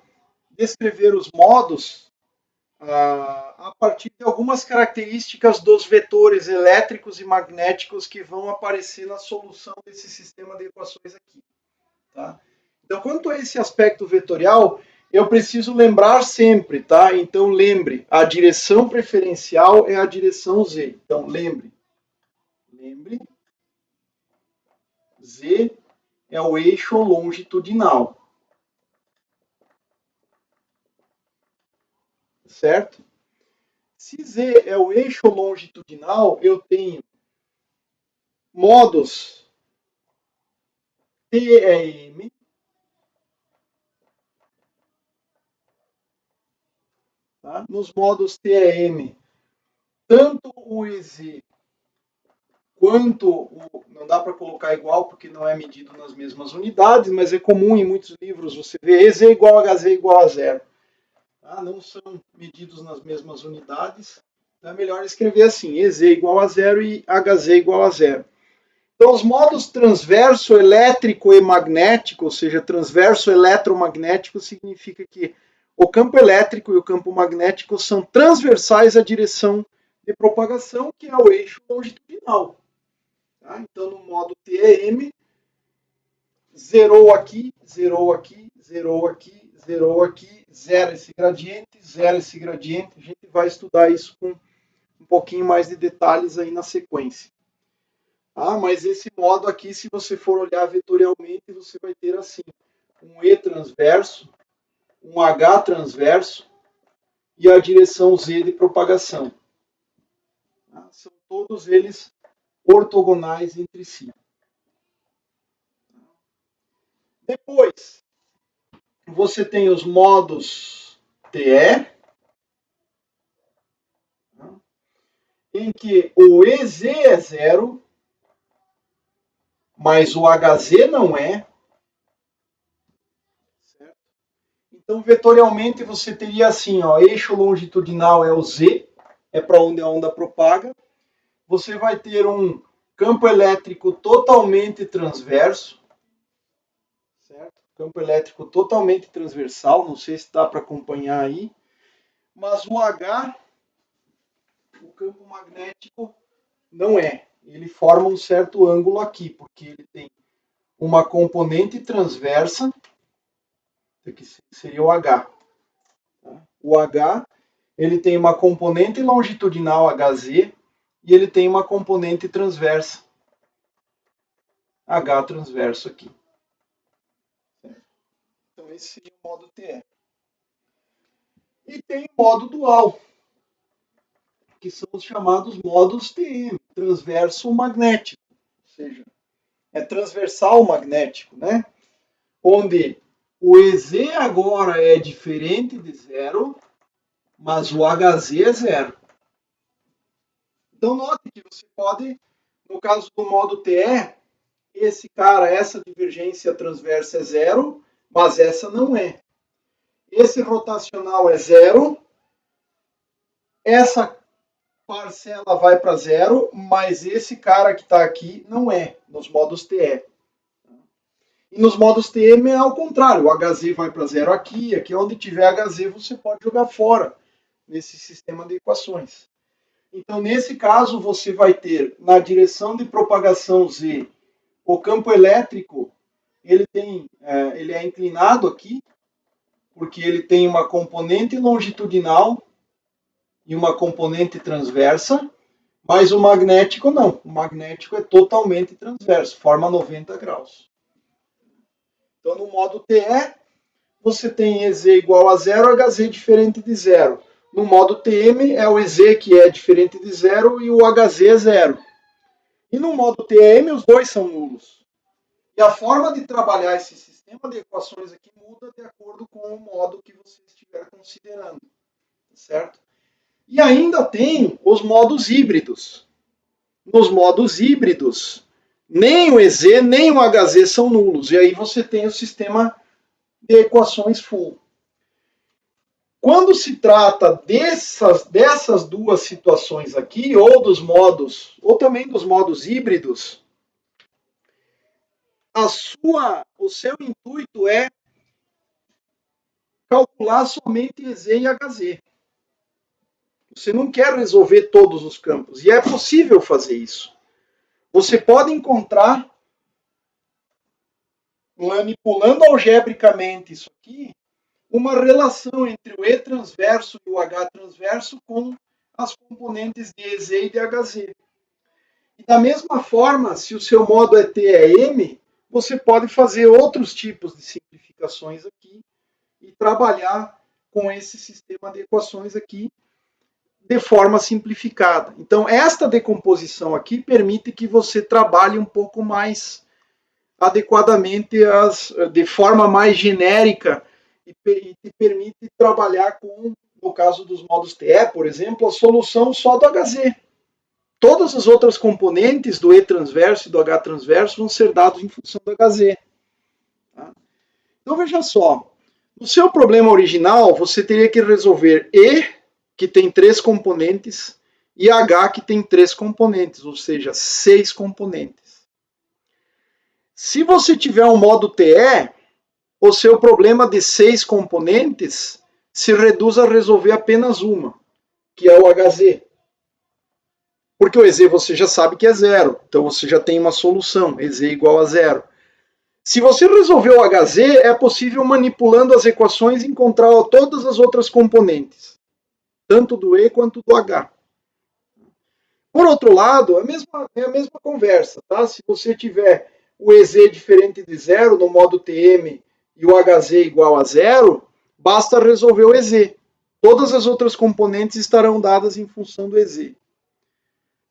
descrever os modos a partir de algumas características dos vetores elétricos e magnéticos que vão aparecer na solução desse sistema de equações aqui. Tá? Então, quanto a esse aspecto vetorial, eu preciso lembrar sempre, tá? Então, lembre, a direção preferencial é a direção Z. Então, lembre, Z é o eixo longitudinal. Certo? Se Z é o eixo longitudinal, eu tenho modos TEM, tá? Nos modos TEM, tanto o EZ quanto o... Não dá para colocar igual porque não é medido nas mesmas unidades, mas é comum em muitos livros você ver EZ igual a HZ igual a zero. Tá? Não são medidos nas mesmas unidades. Então é melhor escrever assim, EZ igual a zero e HZ igual a zero. Então, os modos transverso elétrico e magnético, ou seja, transverso eletromagnético, significa que o campo elétrico e o campo magnético são transversais à direção de propagação, que é o eixo longitudinal. Tá? Então, no modo TEM, zerou aqui, zerou aqui, zerou aqui, zerou aqui, zero esse gradiente, zero esse gradiente. A gente vai estudar isso com um pouquinho mais de detalhes aí na sequência. Ah, mas esse modo aqui, se você for olhar vetorialmente, você vai ter assim, um E transverso, um H transverso e a direção Z de propagação. Ah, são todos eles ortogonais entre si. Depois, você tem os modos TE, em que o EZ é zero, mas o HZ não é. Certo? Então, vetorialmente, você teria assim, ó, eixo longitudinal é o Z, é para onde a onda propaga. Você vai ter um campo elétrico totalmente transverso, certo? Campo elétrico totalmente transversal, não sei se dá para acompanhar aí, mas o H, o campo magnético, não é. Ele forma um certo ângulo aqui, porque ele tem uma componente transversa, que seria o H. O H, ele tem uma componente longitudinal HZ e ele tem uma componente transversa H transverso aqui. Então esse seria o modo TE. E tem o modo dual, que são os chamados modos TM, transverso magnético, ou seja, é transversal magnético, né? Onde o EZ agora é diferente de zero, mas o HZ é zero. Então note que você pode, no caso do modo TE, esse cara, essa divergência transversa é zero, mas essa não é. Esse rotacional é zero, essa parcela vai para zero, mas esse cara que está aqui não é, nos modos TE. E nos modos TM é ao contrário, o HZ vai para zero aqui, aqui onde tiver HZ você pode jogar fora nesse sistema de equações. Então, nesse caso, você vai ter na direção de propagação Z, o campo elétrico, ele é inclinado aqui, porque ele tem uma componente longitudinal e uma componente transversa, mas o magnético não. O magnético é totalmente transverso, forma 90 graus. Então, no modo TE, você tem EZ igual a zero, HZ diferente de zero. No modo TM, é o EZ que é diferente de zero e o HZ é zero. E no modo TM, os dois são nulos. E a forma de trabalhar esse sistema de equações aqui muda de acordo com o modo que você estiver considerando. Certo? E ainda tem os modos híbridos. Nos modos híbridos, Nem o EZ, nem o HZ são nulos. E aí você tem o sistema de equações full. Quando se trata dessas duas situações aqui, ou dos modos, ou também dos modos híbridos, o seu intuito é calcular somente EZ e HZ. Você não quer resolver todos os campos. E é possível fazer isso. Você pode encontrar, manipulando algebricamente isso aqui, uma relação entre o E transverso e o H transverso com as componentes de EZ e de HZ. E da mesma forma, se o seu modo ET é M, você pode fazer outros tipos de simplificações aqui e trabalhar com esse sistema de equações aqui de forma simplificada. Então, esta decomposição aqui permite que você trabalhe um pouco mais adequadamente, de forma mais genérica, e te permite trabalhar com, no caso dos modos TE, por exemplo, a solução só do HZ. Todas as outras componentes do E transverso e do H transverso vão ser dados em função do HZ. Tá? Então, veja só. No seu problema original, você teria que resolver E, que tem 3 componentes, e H, que tem 3 componentes, ou seja, 6 componentes. Se você tiver um modo TE, o seu problema de 6 componentes se reduz a resolver apenas uma, que é o HZ. Porque o EZ você já sabe que é zero, então você já tem uma solução, EZ igual a zero. Se você resolver o HZ, é possível, manipulando as equações, encontrar todas as outras componentes, tanto do E quanto do H. Por outro lado, é a mesma conversa. Tá? Se você tiver o EZ diferente de zero no modo TM e o HZ igual a zero, basta resolver o EZ. Todas as outras componentes estarão dadas em função do EZ.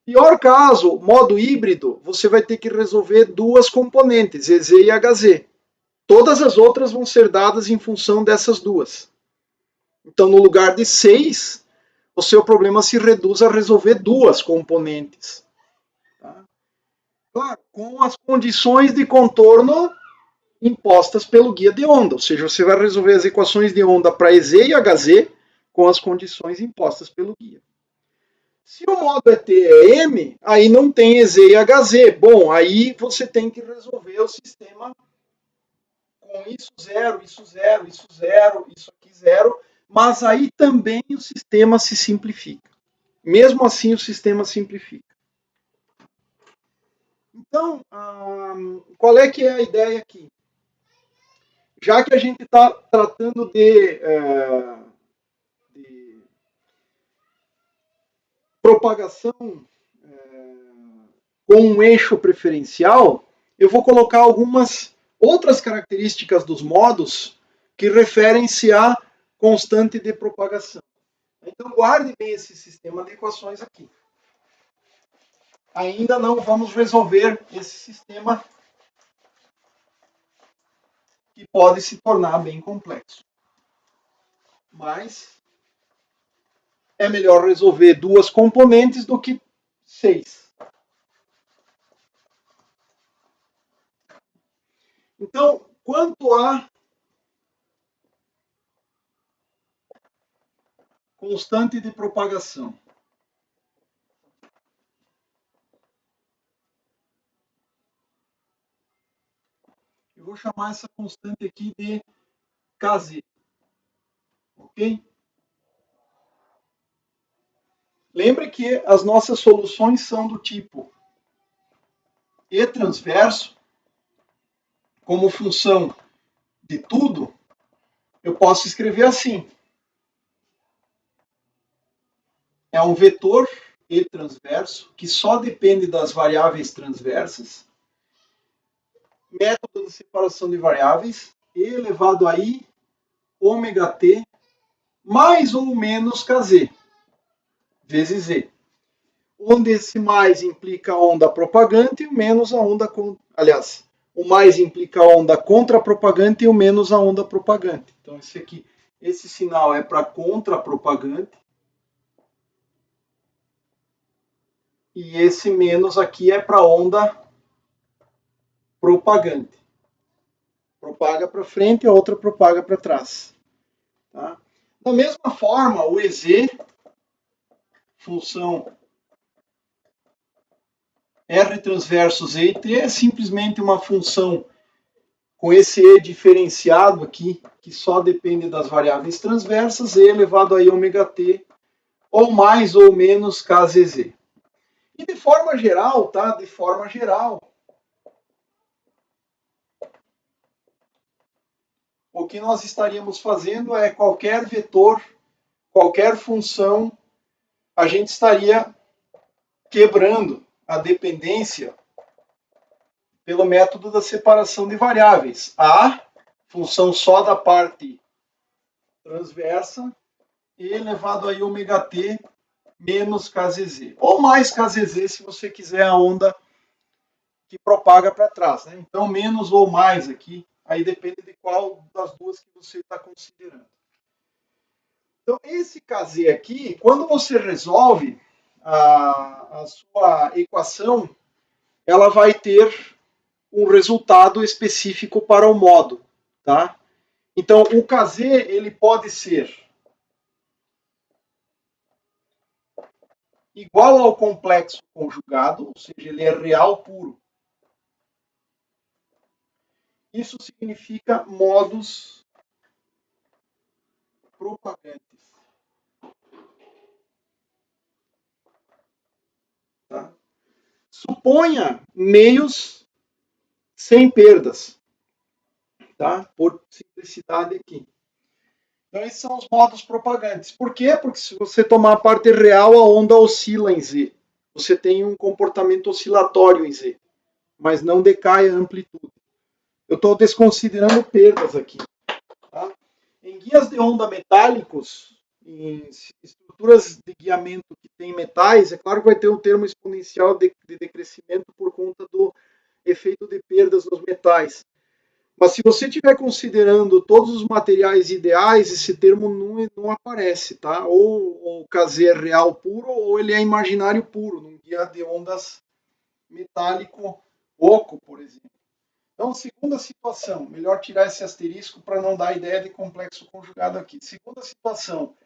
Pior caso, modo híbrido, você vai ter que resolver duas componentes, EZ e HZ. Todas as outras vão ser dadas em função dessas duas. Então, no lugar de 6, o seu problema se reduz a resolver duas componentes. Tá? Claro, com as condições de contorno impostas pelo guia de onda. Ou seja, você vai resolver as equações de onda para EZ e HZ com as condições impostas pelo guia. Se o modo ET é M, aí não tem EZ e HZ. Bom, aí você tem que resolver o sistema com isso zero, isso zero, isso zero, isso aqui zero, mas aí também o sistema se simplifica. Mesmo assim, o sistema simplifica. Então, qual é que é a ideia aqui? Já que a gente está tratando de propagação com um eixo preferencial, eu vou colocar algumas outras características dos modos que referem-se à constante de propagação. Então, guarde bem esse sistema de equações aqui. Ainda não vamos resolver esse sistema que pode se tornar bem complexo. Mas é melhor resolver duas componentes do que 6. Então, quanto à constante de propagação, eu vou chamar essa constante aqui de Kz. Ok? Lembre que as nossas soluções são do tipo E transverso, como função de tudo, eu posso escrever assim. É um vetor E transverso que só depende das variáveis transversas. Método de separação de variáveis, E elevado a I, ômega T, mais ou menos Kz, vezes E. Onde esse mais implica a onda propagante e o menos a onda... Aliás, o mais implica a onda contra-propagante e o menos a onda propagante. Então, esse sinal é para contra-propagante. E esse menos aqui é para onda propagante. Propaga para frente e a outra propaga para trás. Tá? Da mesma forma, o EZ, função R transverso Z e T, é simplesmente uma função com esse E diferenciado aqui, que só depende das variáveis transversas, E elevado a I ômega T, ou mais ou menos KZZ. E de forma geral, tá? De forma geral, o que nós estaríamos fazendo é qualquer vetor, qualquer função, a gente estaria quebrando a dependência pelo método da separação de variáveis. A, função só da parte transversa, E elevado a I ômega T menos KZZ. Ou mais KZZ se você quiser a onda que propaga para trás. Né? Então, menos ou mais aqui, aí depende de qual das duas que você está considerando. Então, esse KZ aqui, quando você resolve a sua equação, ela vai ter um resultado específico para o modo. Tá? Então, o KZ ele pode ser igual ao complexo conjugado, ou seja, ele é real puro. Isso significa modos propagantes. Tá? Suponha meios sem perdas, tá? Por simplicidade aqui. Então, esses são os modos propagantes. Por quê? Porque se você tomar a parte real, a onda oscila em Z. Você tem um comportamento oscilatório em Z, mas não decai a amplitude. Eu estou desconsiderando perdas aqui. Tá? Em guias de onda metálicos, em estruturas de guiamento que tem metais, é claro que vai ter um termo exponencial de decrescimento por conta do efeito de perdas nos metais. Mas se você estiver considerando todos os materiais ideais, esse termo não aparece, tá? Ou o KZ é real puro, ou ele é imaginário puro, num guia de ondas metálico oco, por exemplo. Então, segunda situação, melhor tirar esse asterisco para não dar ideia de complexo conjugado aqui. Segunda situação,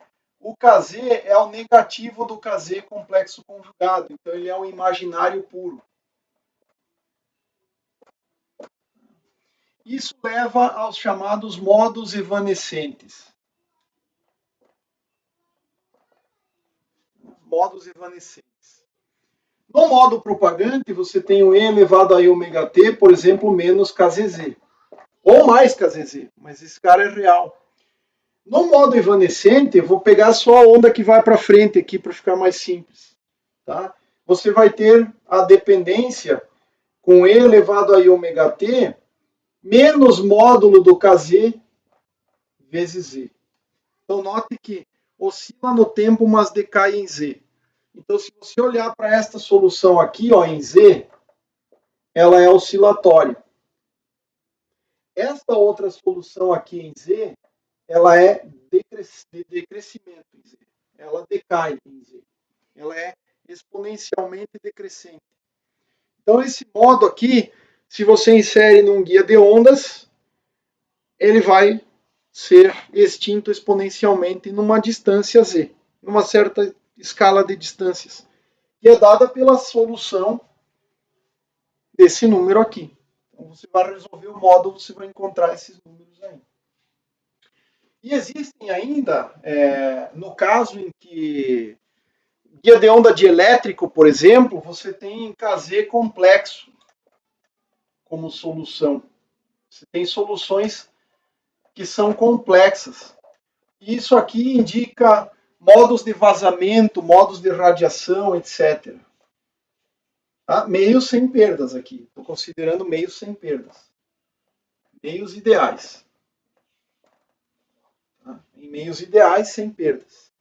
o KZ é o negativo do KZ complexo conjugado, então ele é um imaginário puro. Isso leva aos chamados modos evanescentes. Modos evanescentes. No modo propagante, você tem o E elevado a I ômega T, por exemplo, menos KZZ. Ou mais KZZ, mas esse cara é real. No modo evanescente, eu vou pegar só a onda que vai para frente aqui para ficar mais simples. Tá? Você vai ter a dependência com E elevado a I ômega T menos módulo do KZ vezes Z. Então, note que oscila no tempo, mas decai em Z. Então, se você olhar para esta solução aqui, ó, em Z, ela é oscilatória. Esta outra solução aqui em Z, ela é de decrescimento em Z. Ela decai em Z. Ela é exponencialmente decrescente. Então, esse modo aqui, se você insere num guia de ondas, ele vai ser extinto exponencialmente numa distância Z, numa certa escala de distâncias, que é dada pela solução desse número aqui. Então, você vai resolver o módulo, você vai encontrar esses números aí. E existem ainda, no caso em que guia de onda dielétrico, por exemplo, você tem KZ complexo como solução. Você tem soluções que são complexas. Isso aqui indica modos de vazamento, modos de radiação, etc. Tá? Meios sem perdas aqui. Estou considerando meios sem perdas. Meios ideais. Tá? Em meios ideais, sem perdas.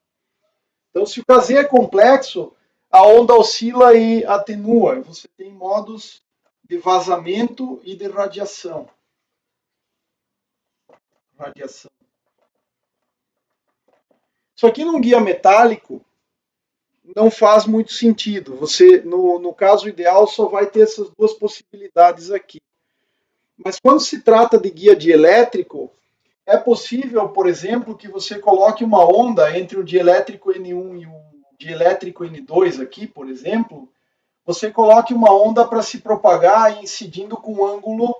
Então, se o KZ é complexo, a onda oscila e atenua. Você tem modos de vazamento e de radiação. Isso aqui num guia metálico não faz muito sentido. Você, no caso ideal, só vai ter essas duas possibilidades aqui. Mas quando se trata de guia dielétrico, é possível, por exemplo, que você coloque uma onda entre o dielétrico N1 e o dielétrico N2 aqui, por exemplo, você coloque uma onda para se propagar incidindo com um ângulo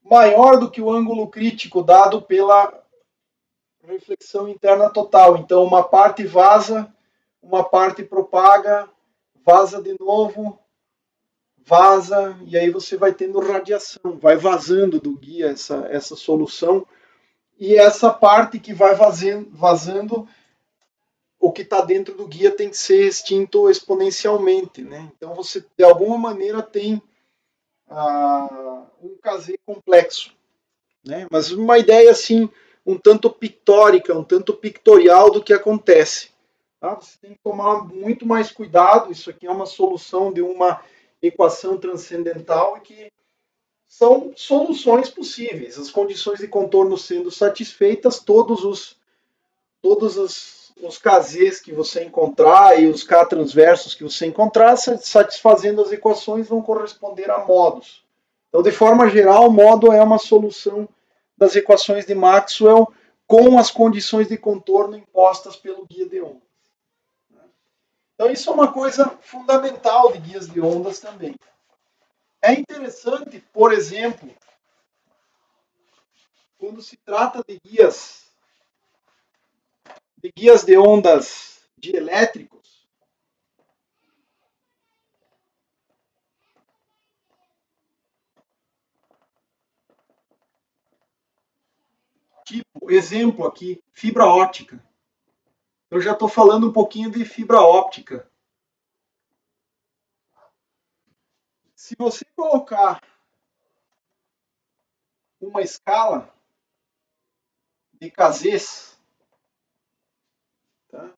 maior do que o ângulo crítico dado pela reflexão interna total. Então, uma parte vaza, uma parte propaga, vaza de novo, vaza, e aí você vai tendo radiação, vai vazando do guia essa solução, e essa parte que vai vazando, o que está dentro do guia tem que ser extinto exponencialmente, né? Então você, de alguma maneira, tem um casê complexo, né? Mas uma ideia assim, um tanto pictórica, um tanto pictorial do que acontece. Tá? Você tem que tomar muito mais cuidado. Isso aqui é uma solução de uma equação transcendental e que são soluções possíveis. As condições de contorno sendo satisfeitas, todos os casês que você encontrar e os K transversos que você encontrar, satisfazendo as equações, vão corresponder a modos. Então, de forma geral, o modo é uma solução das equações de Maxwell com as condições de contorno impostas pelo guia de ondas. Então, isso é uma coisa fundamental de guias de ondas também. É interessante, por exemplo, quando se trata de guias de ondas dielétricos, tipo, exemplo aqui, fibra óptica. Eu já estou falando um pouquinho de fibra óptica. Se você colocar uma escala de casês, tá?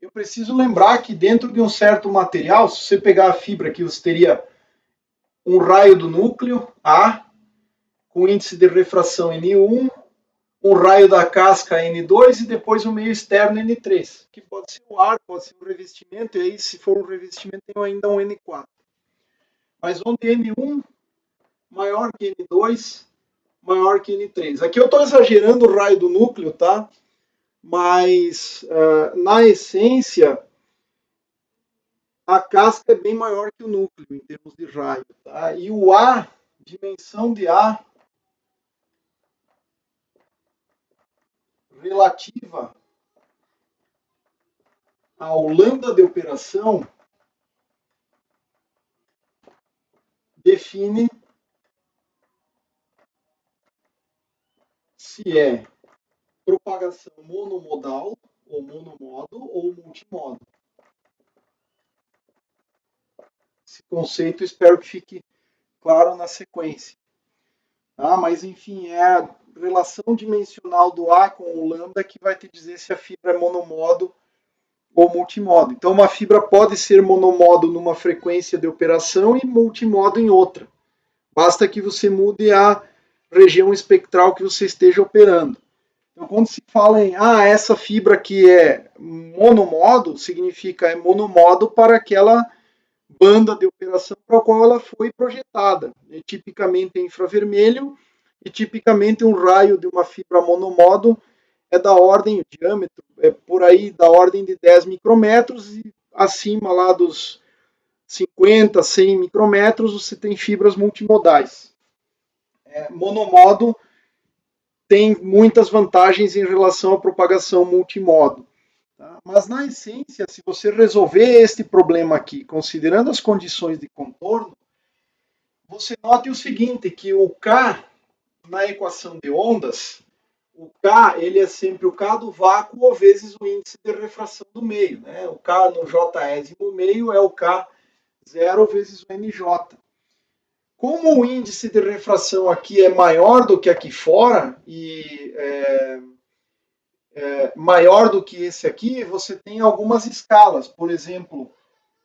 Eu preciso lembrar que dentro de um certo material, se você pegar a fibra aqui, você teria um raio do núcleo, A, com índice de refração N1, um raio da casca N2 e depois um meio externo N3, que pode ser o ar, pode ser um revestimento, e aí se for um revestimento tem ainda um N4. Mas onde N1 maior que N2, maior que N3. Aqui eu estou exagerando o raio do núcleo, tá? Mas na essência a casca é bem maior que o núcleo em termos de raio, tá? E o A, dimensão de A relativa ao lambda de operação define se é propagação monomodal ou monomodo ou multimodo. Esse conceito espero que fique claro na sequência. Mas enfim, é a relação dimensional do A com o lambda que vai te dizer se a fibra é monomodo ou multimodo. Então, uma fibra pode ser monomodo numa frequência de operação e multimodo em outra. Basta que você mude a região espectral que você esteja operando. Então, quando se fala em essa fibra aqui é monomodo, significa é monomodo para aquela banda de operação para a qual ela foi projetada. É tipicamente em infravermelho e tipicamente um raio de uma fibra monomodo é da ordem, o diâmetro é por aí da ordem de 10 micrômetros e acima lá dos 50, 100 micrômetros você tem fibras multimodais. Monomodo tem muitas vantagens em relação à propagação multimodo. Tá? Mas, na essência, se você resolver este problema aqui, considerando as condições de contorno, você note o seguinte, que o K, na equação de ondas, o K ele é sempre o K do vácuo vezes o índice de refração do meio. Né? O K no Jésimo meio é o K 0 vezes o NJ. Como o índice de refração aqui é maior do que aqui fora e maior do que esse aqui, você tem algumas escalas. Por exemplo,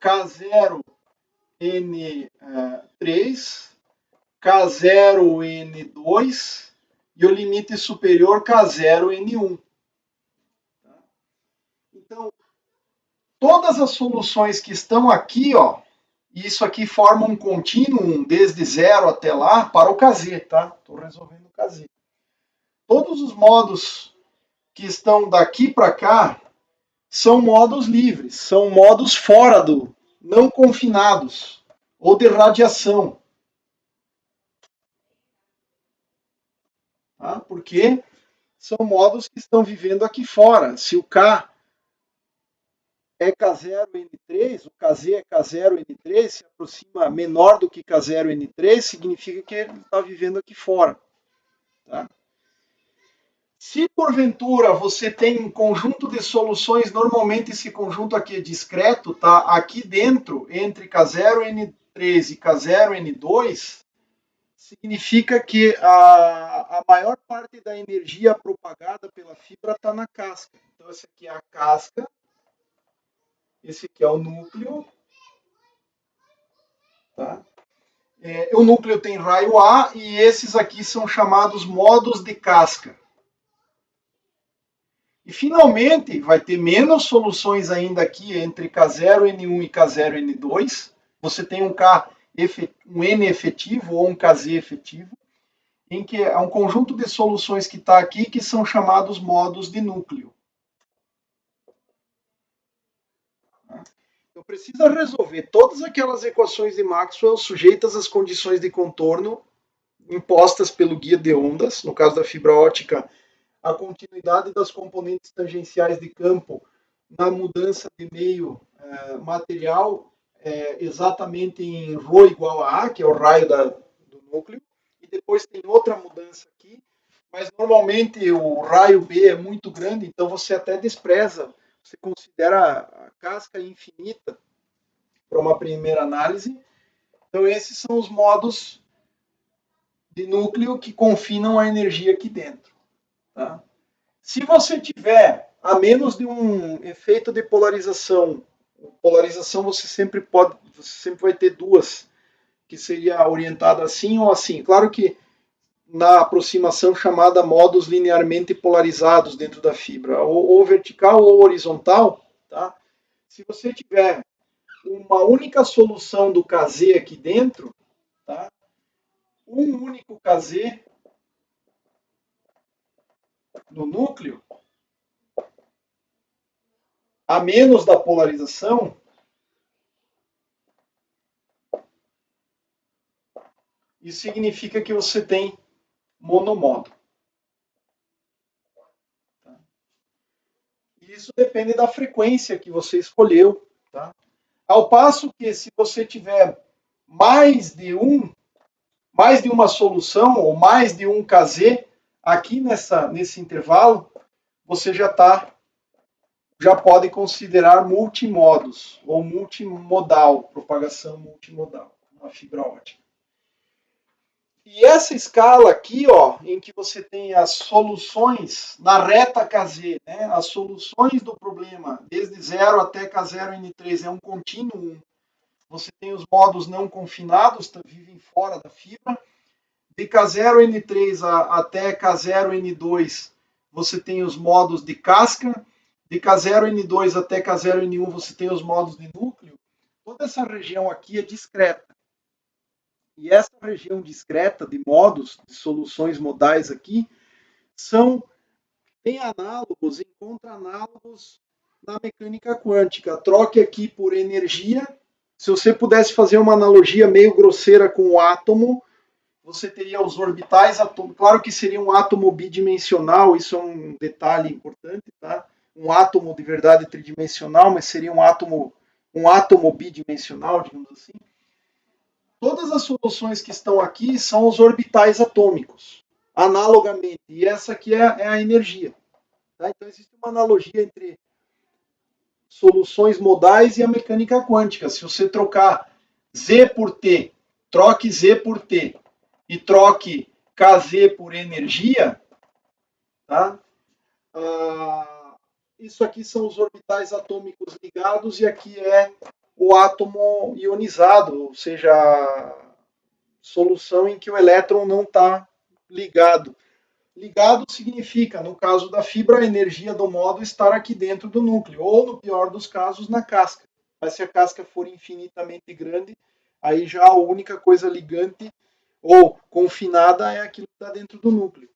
K0N3, K0N2 e o limite superior K0N1. Então, todas as soluções que estão aqui, E isso aqui forma um contínuo desde 0 até lá para o Kz, tá? Estou resolvendo o Kz. Todos os modos que estão daqui para cá são modos livres, são modos fora do, não confinados, ou de radiação. Tá? Porque são modos que estão vivendo aqui fora. Se o K é K0N3, o Kz é K0N3, se aproxima menor do que K0N3, significa que ele está vivendo aqui fora. Tá? Se porventura você tem um conjunto de soluções, normalmente esse conjunto aqui é discreto, tá? Aqui dentro, entre K0N3 e K0N2, significa que a maior parte da energia propagada pela fibra está na casca. Então, essa aqui é a casca, esse aqui é o núcleo. Tá? O núcleo tem raio A e esses aqui são chamados modos de casca. E finalmente vai ter menos soluções ainda aqui entre K0N1 e K0N2. Você tem um N efetivo ou um Kz efetivo, em que é um conjunto de soluções que está aqui que são chamados modos de núcleo. Então precisa resolver todas aquelas equações de Maxwell sujeitas às condições de contorno impostas pelo guia de ondas, no caso da fibra ótica, a continuidade das componentes tangenciais de campo na mudança de meio material exatamente em ρ igual a A, que é o raio do núcleo, e depois tem outra mudança aqui, mas normalmente o raio B é muito grande, então você até despreza, você considera a casca infinita para uma primeira análise. Então esses são os modos de núcleo que confinam a energia aqui dentro. Tá? Se você tiver a menos de um efeito de polarização você sempre vai ter duas, que seria orientada assim ou assim. Claro que na aproximação chamada modos linearmente polarizados dentro da fibra, ou vertical ou horizontal, tá? Se você tiver uma única solução do Kz aqui dentro, tá? Um único Kz no núcleo, a menos da polarização, isso significa que você tem monomodo. E isso depende da frequência que você escolheu. Tá? Ao passo que se você tiver mais de uma solução ou mais de um Kz aqui nesse intervalo, você já pode considerar multimodos ou multimodal, propagação multimodal na fibra ótica. E essa escala aqui, ó, em que você tem as soluções na reta Kz, né, as soluções do problema, desde 0 até K0N3, é um contínuo. Você tem os modos não confinados, vivem fora da fibra. De K0N3 até K0N2, você tem os modos de casca. De K0N2 até K0N1, você tem os modos de núcleo. Toda essa região aqui é discreta. E essa região discreta de modos, de soluções modais aqui, tem análogos, encontra análogos na mecânica quântica. Troque aqui por energia. Se você pudesse fazer uma analogia meio grosseira com o átomo, você teria os orbitais atômicos. Claro que seria um átomo bidimensional, isso é um detalhe importante, tá? Um átomo de verdade tridimensional, mas seria um átomo bidimensional, digamos assim. Todas as soluções que estão aqui são os orbitais atômicos, analogamente. E essa aqui é a energia. Tá? Então, existe uma analogia entre soluções modais e a mecânica quântica. Se você trocar Z por T, troque Z por T e troque Kz por energia, tá? Isso aqui são os orbitais atômicos ligados e aqui é o átomo ionizado, ou seja, a solução em que o elétron não está ligado. Ligado significa, no caso da fibra, a energia do modo estar aqui dentro do núcleo, ou, no pior dos casos, na casca. Mas se a casca for infinitamente grande, aí já a única coisa ligante ou confinada é aquilo que está dentro do núcleo.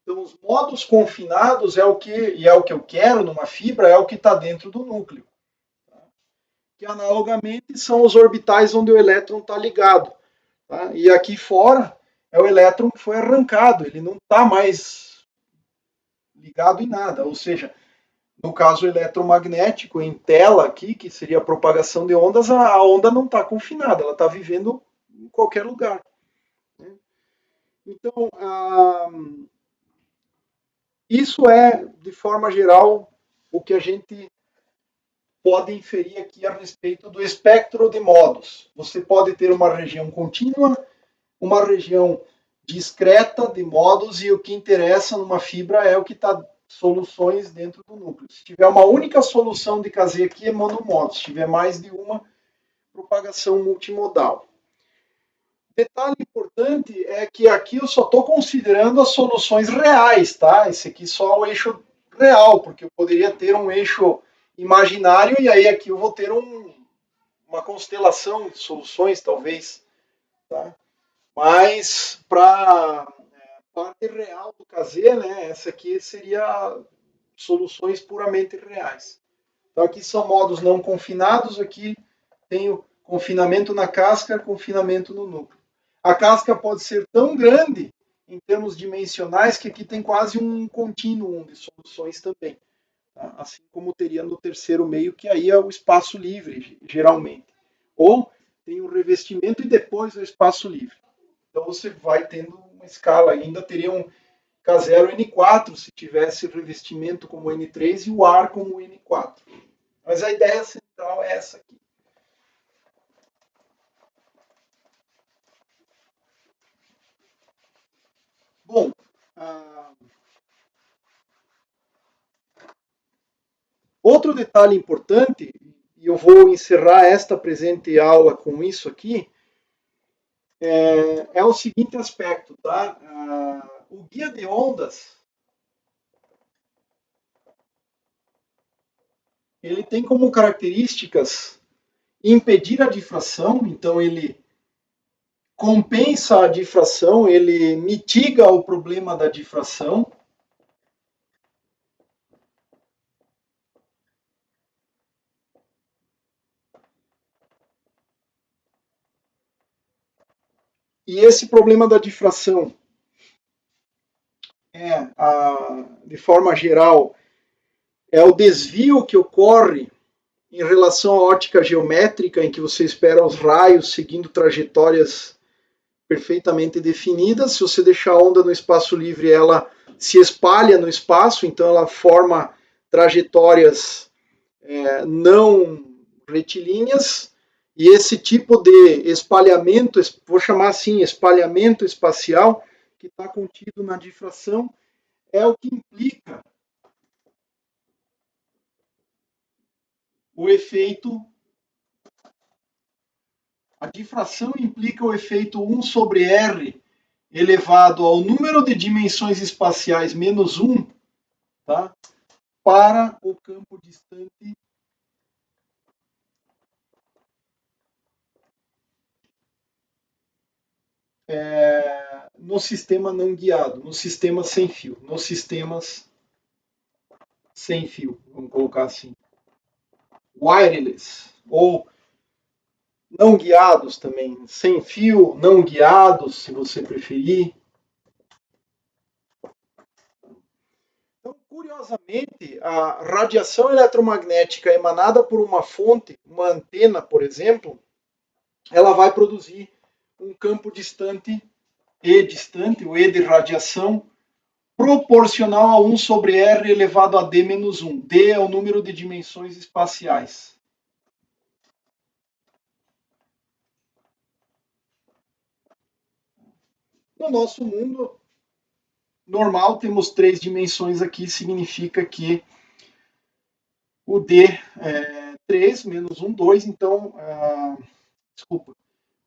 Então, os modos confinados é o que, e é o que eu quero numa fibra, é o que está dentro do núcleo. Que analogamente são os orbitais onde o elétron está ligado. Tá? E aqui fora é o elétron que foi arrancado, ele não está mais ligado em nada. Ou seja, no caso eletromagnético, em tela aqui, que seria a propagação de ondas, a onda não está confinada, ela está vivendo em qualquer lugar. Né? Então, isso é, de forma geral, o que a gente pode inferir aqui a respeito do espectro de modos. Você pode ter uma região contínua, uma região discreta de modos, e o que interessa numa fibra é o que está soluções dentro do núcleo. Se tiver uma única solução de Kazé aqui, é monomodo. Se tiver mais de uma, propagação multimodal. Detalhe importante é que aqui eu só estou considerando as soluções reais, tá? Esse aqui só é o eixo real, porque eu poderia ter um eixo imaginário e aí aqui eu vou ter uma constelação de soluções, talvez, tá? Mas para a parte real do Kazé, né, essa aqui seria soluções puramente reais. Então aqui são modos não confinados, aqui tenho confinamento na casca, confinamento no núcleo. A casca pode ser tão grande em termos dimensionais que aqui tem quase um contínuo de soluções também. Tá? Assim como teria no terceiro meio, que aí é o espaço livre, geralmente. Ou tem o revestimento e depois o espaço livre. Então você vai tendo uma escala, ainda teria um K0 N4 se tivesse revestimento como N3 e o ar como N4. Mas a ideia central é essa aqui. Bom, outro detalhe importante, e eu vou encerrar esta presente aula com isso aqui, é o seguinte aspecto, tá? O guia de ondas, ele tem como características impedir a difração, então ele compensa a difração, ele mitiga o problema da difração. E esse problema da difração de forma geral, é o desvio que ocorre em relação à ótica geométrica, em que você espera os raios seguindo trajetórias perfeitamente definidas. Se você deixar a onda no espaço livre, ela se espalha no espaço, então ela forma trajetórias não retilíneas. E esse tipo de espalhamento, vou chamar assim, espalhamento espacial, que está contido na difração, é o que implica o efeito. A difração implica o efeito 1 sobre R elevado ao número de dimensões espaciais menos 1, tá? Para o campo distante no sistema não guiado, no sistema sem fio, nos sistemas sem fio, vamos colocar assim. Wireless, ou não guiados também, sem fio, não guiados, se você preferir. Então, curiosamente, a radiação eletromagnética emanada por uma fonte, uma antena, por exemplo, ela vai produzir um campo distante, o E de radiação, proporcional a 1 sobre R elevado a D menos 1. D é o número de dimensões espaciais. No nosso mundo normal, temos 3 dimensões aqui, significa que o D é 3 menos 1, 2, então, desculpa,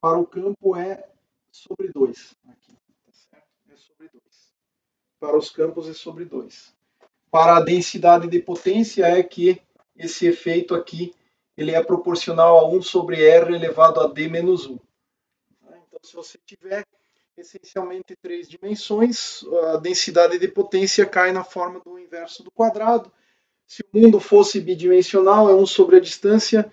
para o campo é sobre 2. Aqui, tá certo? É sobre 2. Para os campos é sobre 2. Para a densidade de potência é que esse efeito aqui ele é proporcional a 1 sobre R elevado a D menos 1. Então, se você tiver essencialmente 3 dimensões, a densidade de potência cai na forma do inverso do quadrado. Se o mundo fosse bidimensional, é 1 sobre a distância,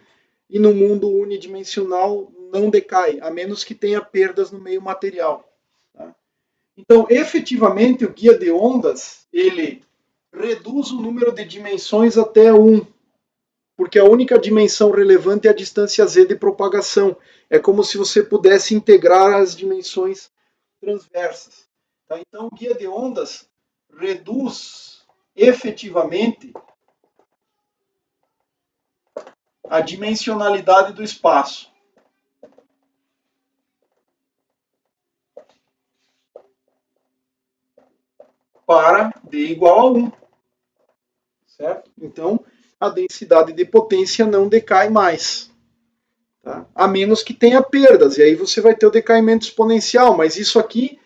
e no mundo unidimensional não decai, a menos que tenha perdas no meio material. Tá? Então, efetivamente, o guia de ondas, ele reduz o número de dimensões até 1, porque a única dimensão relevante é a distância z de propagação. É como se você pudesse integrar as dimensões transversas. Tá? Então, o guia de ondas reduz efetivamente a dimensionalidade do espaço para D igual a 1. Certo? Então, a densidade de potência não decai mais. Tá? A menos que tenha perdas, e aí você vai ter o decaimento exponencial, mas isso aqui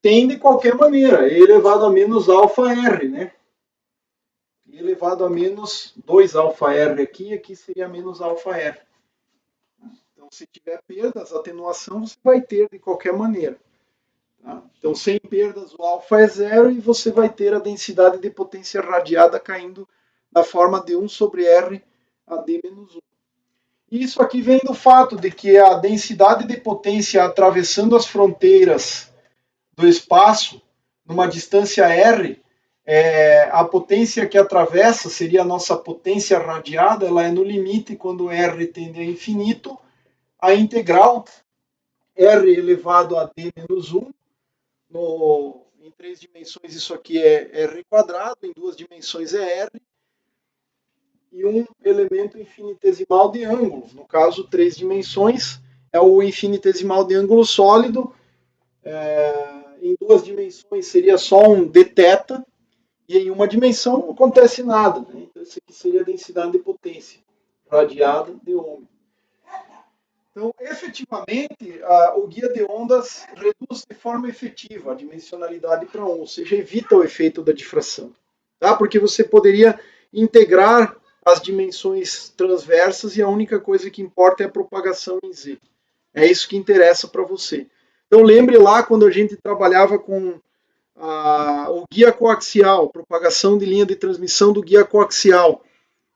tem de qualquer maneira, E elevado a menos alfa R, né? E elevado a menos 2 alfa R aqui seria menos alfa R. Então, se tiver perdas, atenuação você vai ter de qualquer maneira. Tá? Então, sem perdas, o alfa é zero e você vai ter a densidade de potência radiada caindo na forma de 1 sobre R a D menos 1. Isso aqui vem do fato de que a densidade de potência atravessando as fronteiras do espaço, numa distância R, a potência que atravessa seria a nossa potência radiada, ela é no limite quando R tende a infinito, a integral R elevado a D menos 1, em 3 dimensões isso aqui é R quadrado, em 2 dimensões é R, e um elemento infinitesimal de ângulo. No caso, 3 dimensões é o infinitesimal de ângulo sólido. Em 2 dimensões seria só um dθ, e em uma dimensão não acontece nada. Né? Então, isso aqui seria a densidade de potência radiada de ômega. Então, efetivamente, o guia de ondas reduz de forma efetiva a dimensionalidade para 1, ou seja, evita o efeito da difração. Tá? Porque você poderia integrar as dimensões transversas e a única coisa que importa é a propagação em Z. É isso que interessa para você. Então, lembre lá quando a gente trabalhava com o guia coaxial, propagação de linha de transmissão do guia coaxial.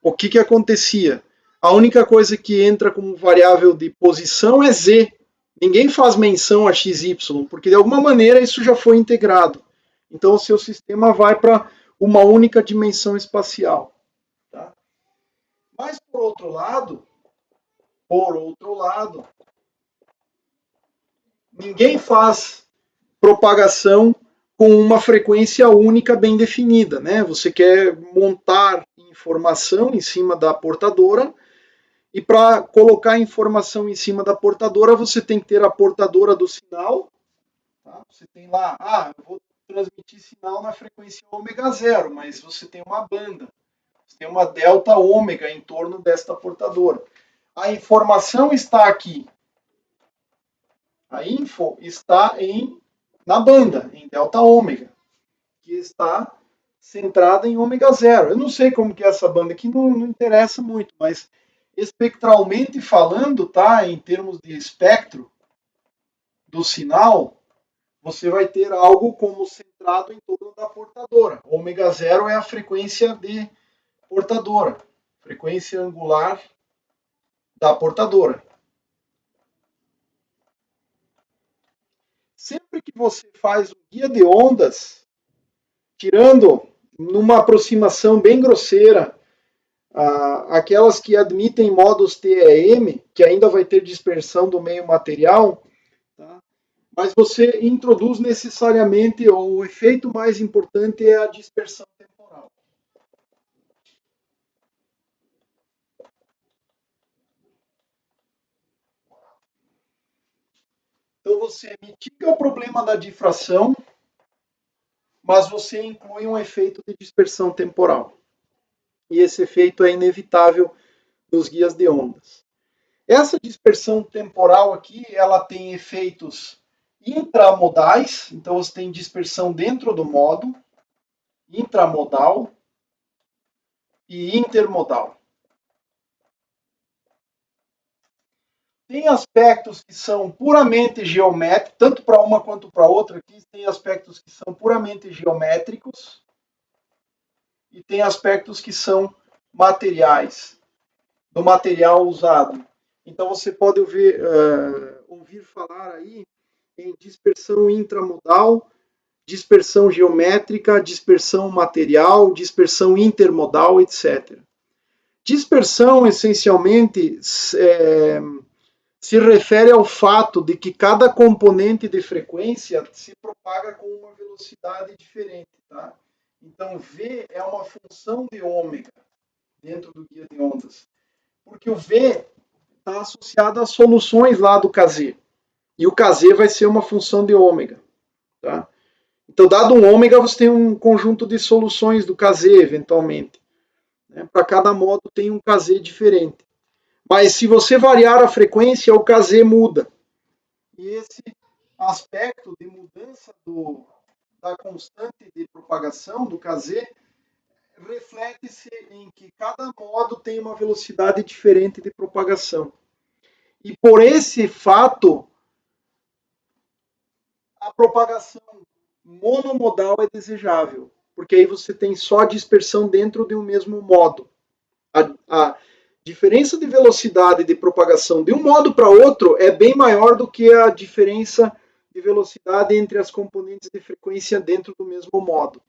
O que acontecia? A única coisa que entra como variável de posição é Z. Ninguém faz menção a XY, porque de alguma maneira isso já foi integrado. Então o seu sistema vai para uma única dimensão espacial. Tá? Mas por outro lado, ninguém faz propagação com uma frequência única bem definida, né? Você quer montar informação em cima da portadora, e para colocar informação em cima da portadora, você tem que ter a portadora do sinal. Tá? Você tem lá, eu vou transmitir sinal na frequência ômega zero, mas você tem uma banda, você tem uma delta ômega em torno desta portadora. A informação está aqui. A info está na banda, em delta ômega, que está centrada em ômega zero. Eu não sei como que é essa banda aqui, não interessa muito, mas espectralmente falando, tá, em termos de espectro do sinal, você vai ter algo como centrado em torno da portadora. Ômega zero é a frequência de portadora, frequência angular da portadora. Sempre que você faz um guia de ondas, tirando numa aproximação bem grosseira, aquelas que admitem modos TEM, que ainda vai ter dispersão do meio material, tá? Mas você introduz necessariamente, o efeito mais importante é a dispersão temporal. Então você mitiga o problema da difração, mas você inclui um efeito de dispersão temporal. E esse efeito é inevitável nos guias de ondas. Essa dispersão temporal aqui, ela tem efeitos intramodais, então você tem dispersão dentro do modo, intramodal e intermodal. tem aspectos que são puramente geométricos, tanto para uma quanto para outra aqui, tem aspectos que são puramente geométricos e tem aspectos que são materiais, do material usado. Então você pode ouvir falar aí em dispersão intramodal, dispersão geométrica, dispersão material, dispersão intermodal, etc. Dispersão, essencialmente, se refere ao fato de que cada componente de frequência se propaga com uma velocidade diferente. Tá? Então, V é uma função de ômega dentro do guia de ondas. Porque o V está associado às soluções lá do KZ. E o KZ vai ser uma função de ômega. Tá? Então, dado um ômega, você tem um conjunto de soluções do KZ, eventualmente. Para cada modo tem um KZ diferente. Mas se você variar a frequência, o KZ muda. E esse aspecto de mudança da constante de propagação do KZ reflete-se em que cada modo tem uma velocidade diferente de propagação. E por esse fato, a propagação monomodal é desejável, porque aí você tem só dispersão dentro de um mesmo modo. A diferença de velocidade de propagação de um modo para outro é bem maior do que a diferença de velocidade entre as componentes de frequência dentro do mesmo modo.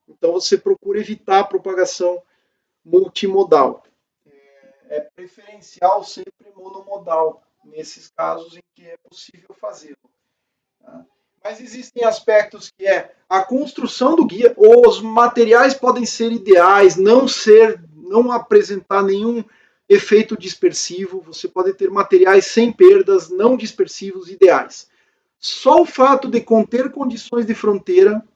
Então você procura evitar a propagação multimodal. É preferencial sempre monomodal, nesses casos em que é possível fazê-lo. Tá? Mas existem aspectos que é a construção do guia, os materiais podem ser ideais, não apresentar nenhum efeito dispersivo, você pode ter materiais sem perdas, não dispersivos ideais. Só o fato de conter condições de fronteira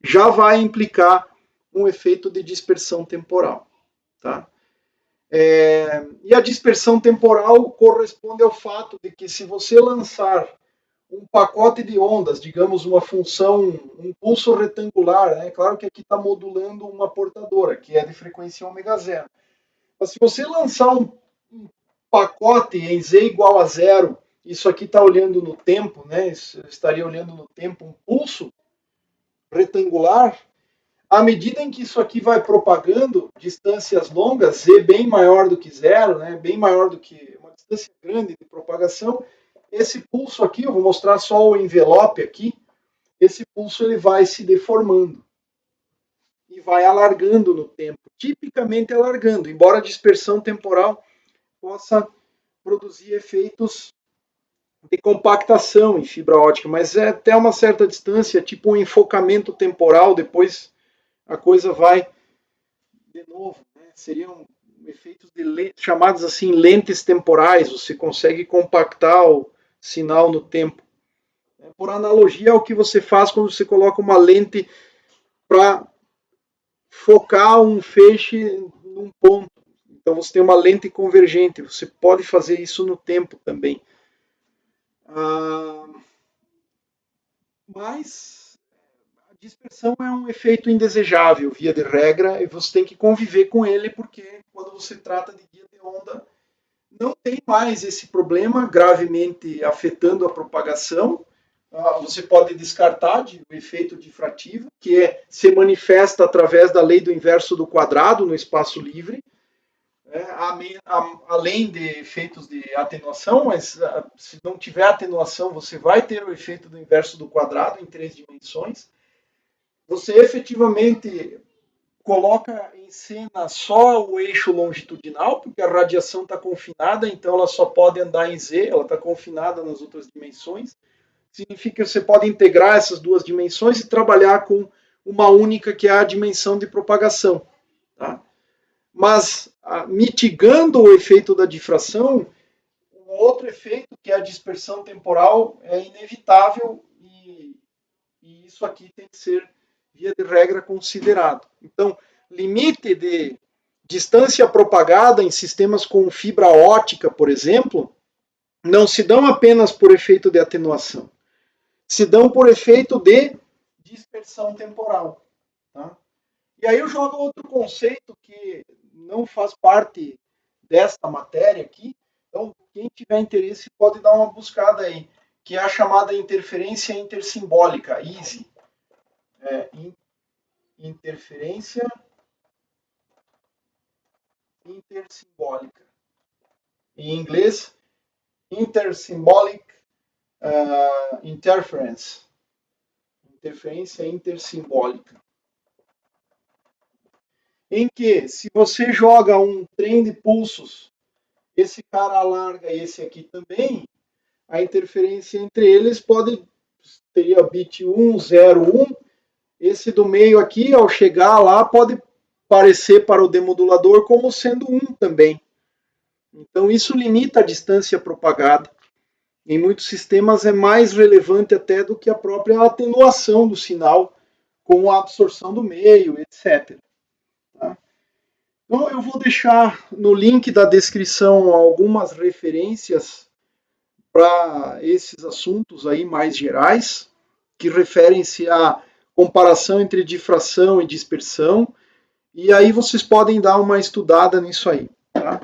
já vai implicar um efeito de dispersão temporal. Tá? E a dispersão temporal corresponde ao fato de que se você lançar um pacote de ondas, digamos uma função, um pulso retangular, né? Claro que aqui está modulando uma portadora, que é de frequência ômega zero. Mas se você lançar um pacote em z igual a zero, isso aqui está olhando no tempo, né? Estaria olhando no tempo um pulso retangular. À medida em que isso aqui vai propagando distâncias longas, z bem maior do que zero, né? Bem maior do que uma distância grande de propagação, esse pulso aqui, eu vou mostrar só o envelope aqui, esse pulso ele vai se deformando e vai alargando no tempo, tipicamente alargando, embora a dispersão temporal possa produzir efeitos de compactação em fibra ótica, mas é até uma certa distância, tipo um enfocamento temporal, depois a coisa vai de novo, né? Seriam efeitos chamados assim lentes temporais, você consegue compactar o sinal no tempo. Por analogia ao que você faz quando você coloca uma lente para focar um feixe num ponto. Então você tem uma lente convergente, você pode fazer isso no tempo também. Mas a dispersão é um efeito indesejável, via de regra, e você tem que conviver com ele, porque quando você trata de guia de onda, não tem mais esse problema gravemente afetando a propagação. Você pode descartar o efeito difrativo, que se manifesta através da lei do inverso do quadrado no espaço livre, além de efeitos de atenuação, mas se não tiver atenuação, você vai ter o efeito do inverso do quadrado em 3 dimensões. Você efetivamente coloca em cena só o eixo longitudinal, porque a radiação está confinada, então ela só pode andar em Z, ela está confinada nas outras dimensões. Significa que você pode integrar essas duas dimensões e trabalhar com uma única, que é a dimensão de propagação. Tá? Mas, mitigando o efeito da difração, um outro efeito, que é a dispersão temporal, é inevitável e isso aqui tem que ser, via de regra, considerado. Então, limite de distância propagada em sistemas com fibra ótica, por exemplo, não se dão apenas por efeito de atenuação, se dão por efeito de dispersão temporal. Tá? E aí eu jogo outro conceito que não faz parte desta matéria aqui, Então, quem tiver interesse pode dar uma buscada aí, que é a chamada interferência intersimbólica, ISI. Interferência intersimbólica. Em inglês, intersymbolic interference. Interferência intersimbólica. Em que, se você joga um trem de pulsos, esse cara alarga esse aqui também, a interferência entre eles teria bit 1, 0, 1. Esse do meio aqui, ao chegar lá, pode parecer para o demodulador como sendo 1 também. Então, isso limita a distância propagada. Em muitos sistemas é mais relevante até do que a própria atenuação do sinal com a absorção do meio, etc. Tá? Então, eu vou deixar no link da descrição algumas referências para esses assuntos aí mais gerais, que referem-se à comparação entre difração e dispersão, e aí vocês podem dar uma estudada nisso aí. Tá?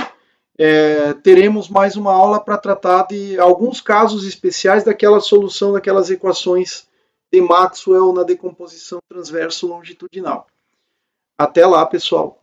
Teremos mais uma aula para tratar de alguns casos especiais daquela solução daquelas equações de Maxwell na decomposição transverso longitudinal. Até lá, pessoal!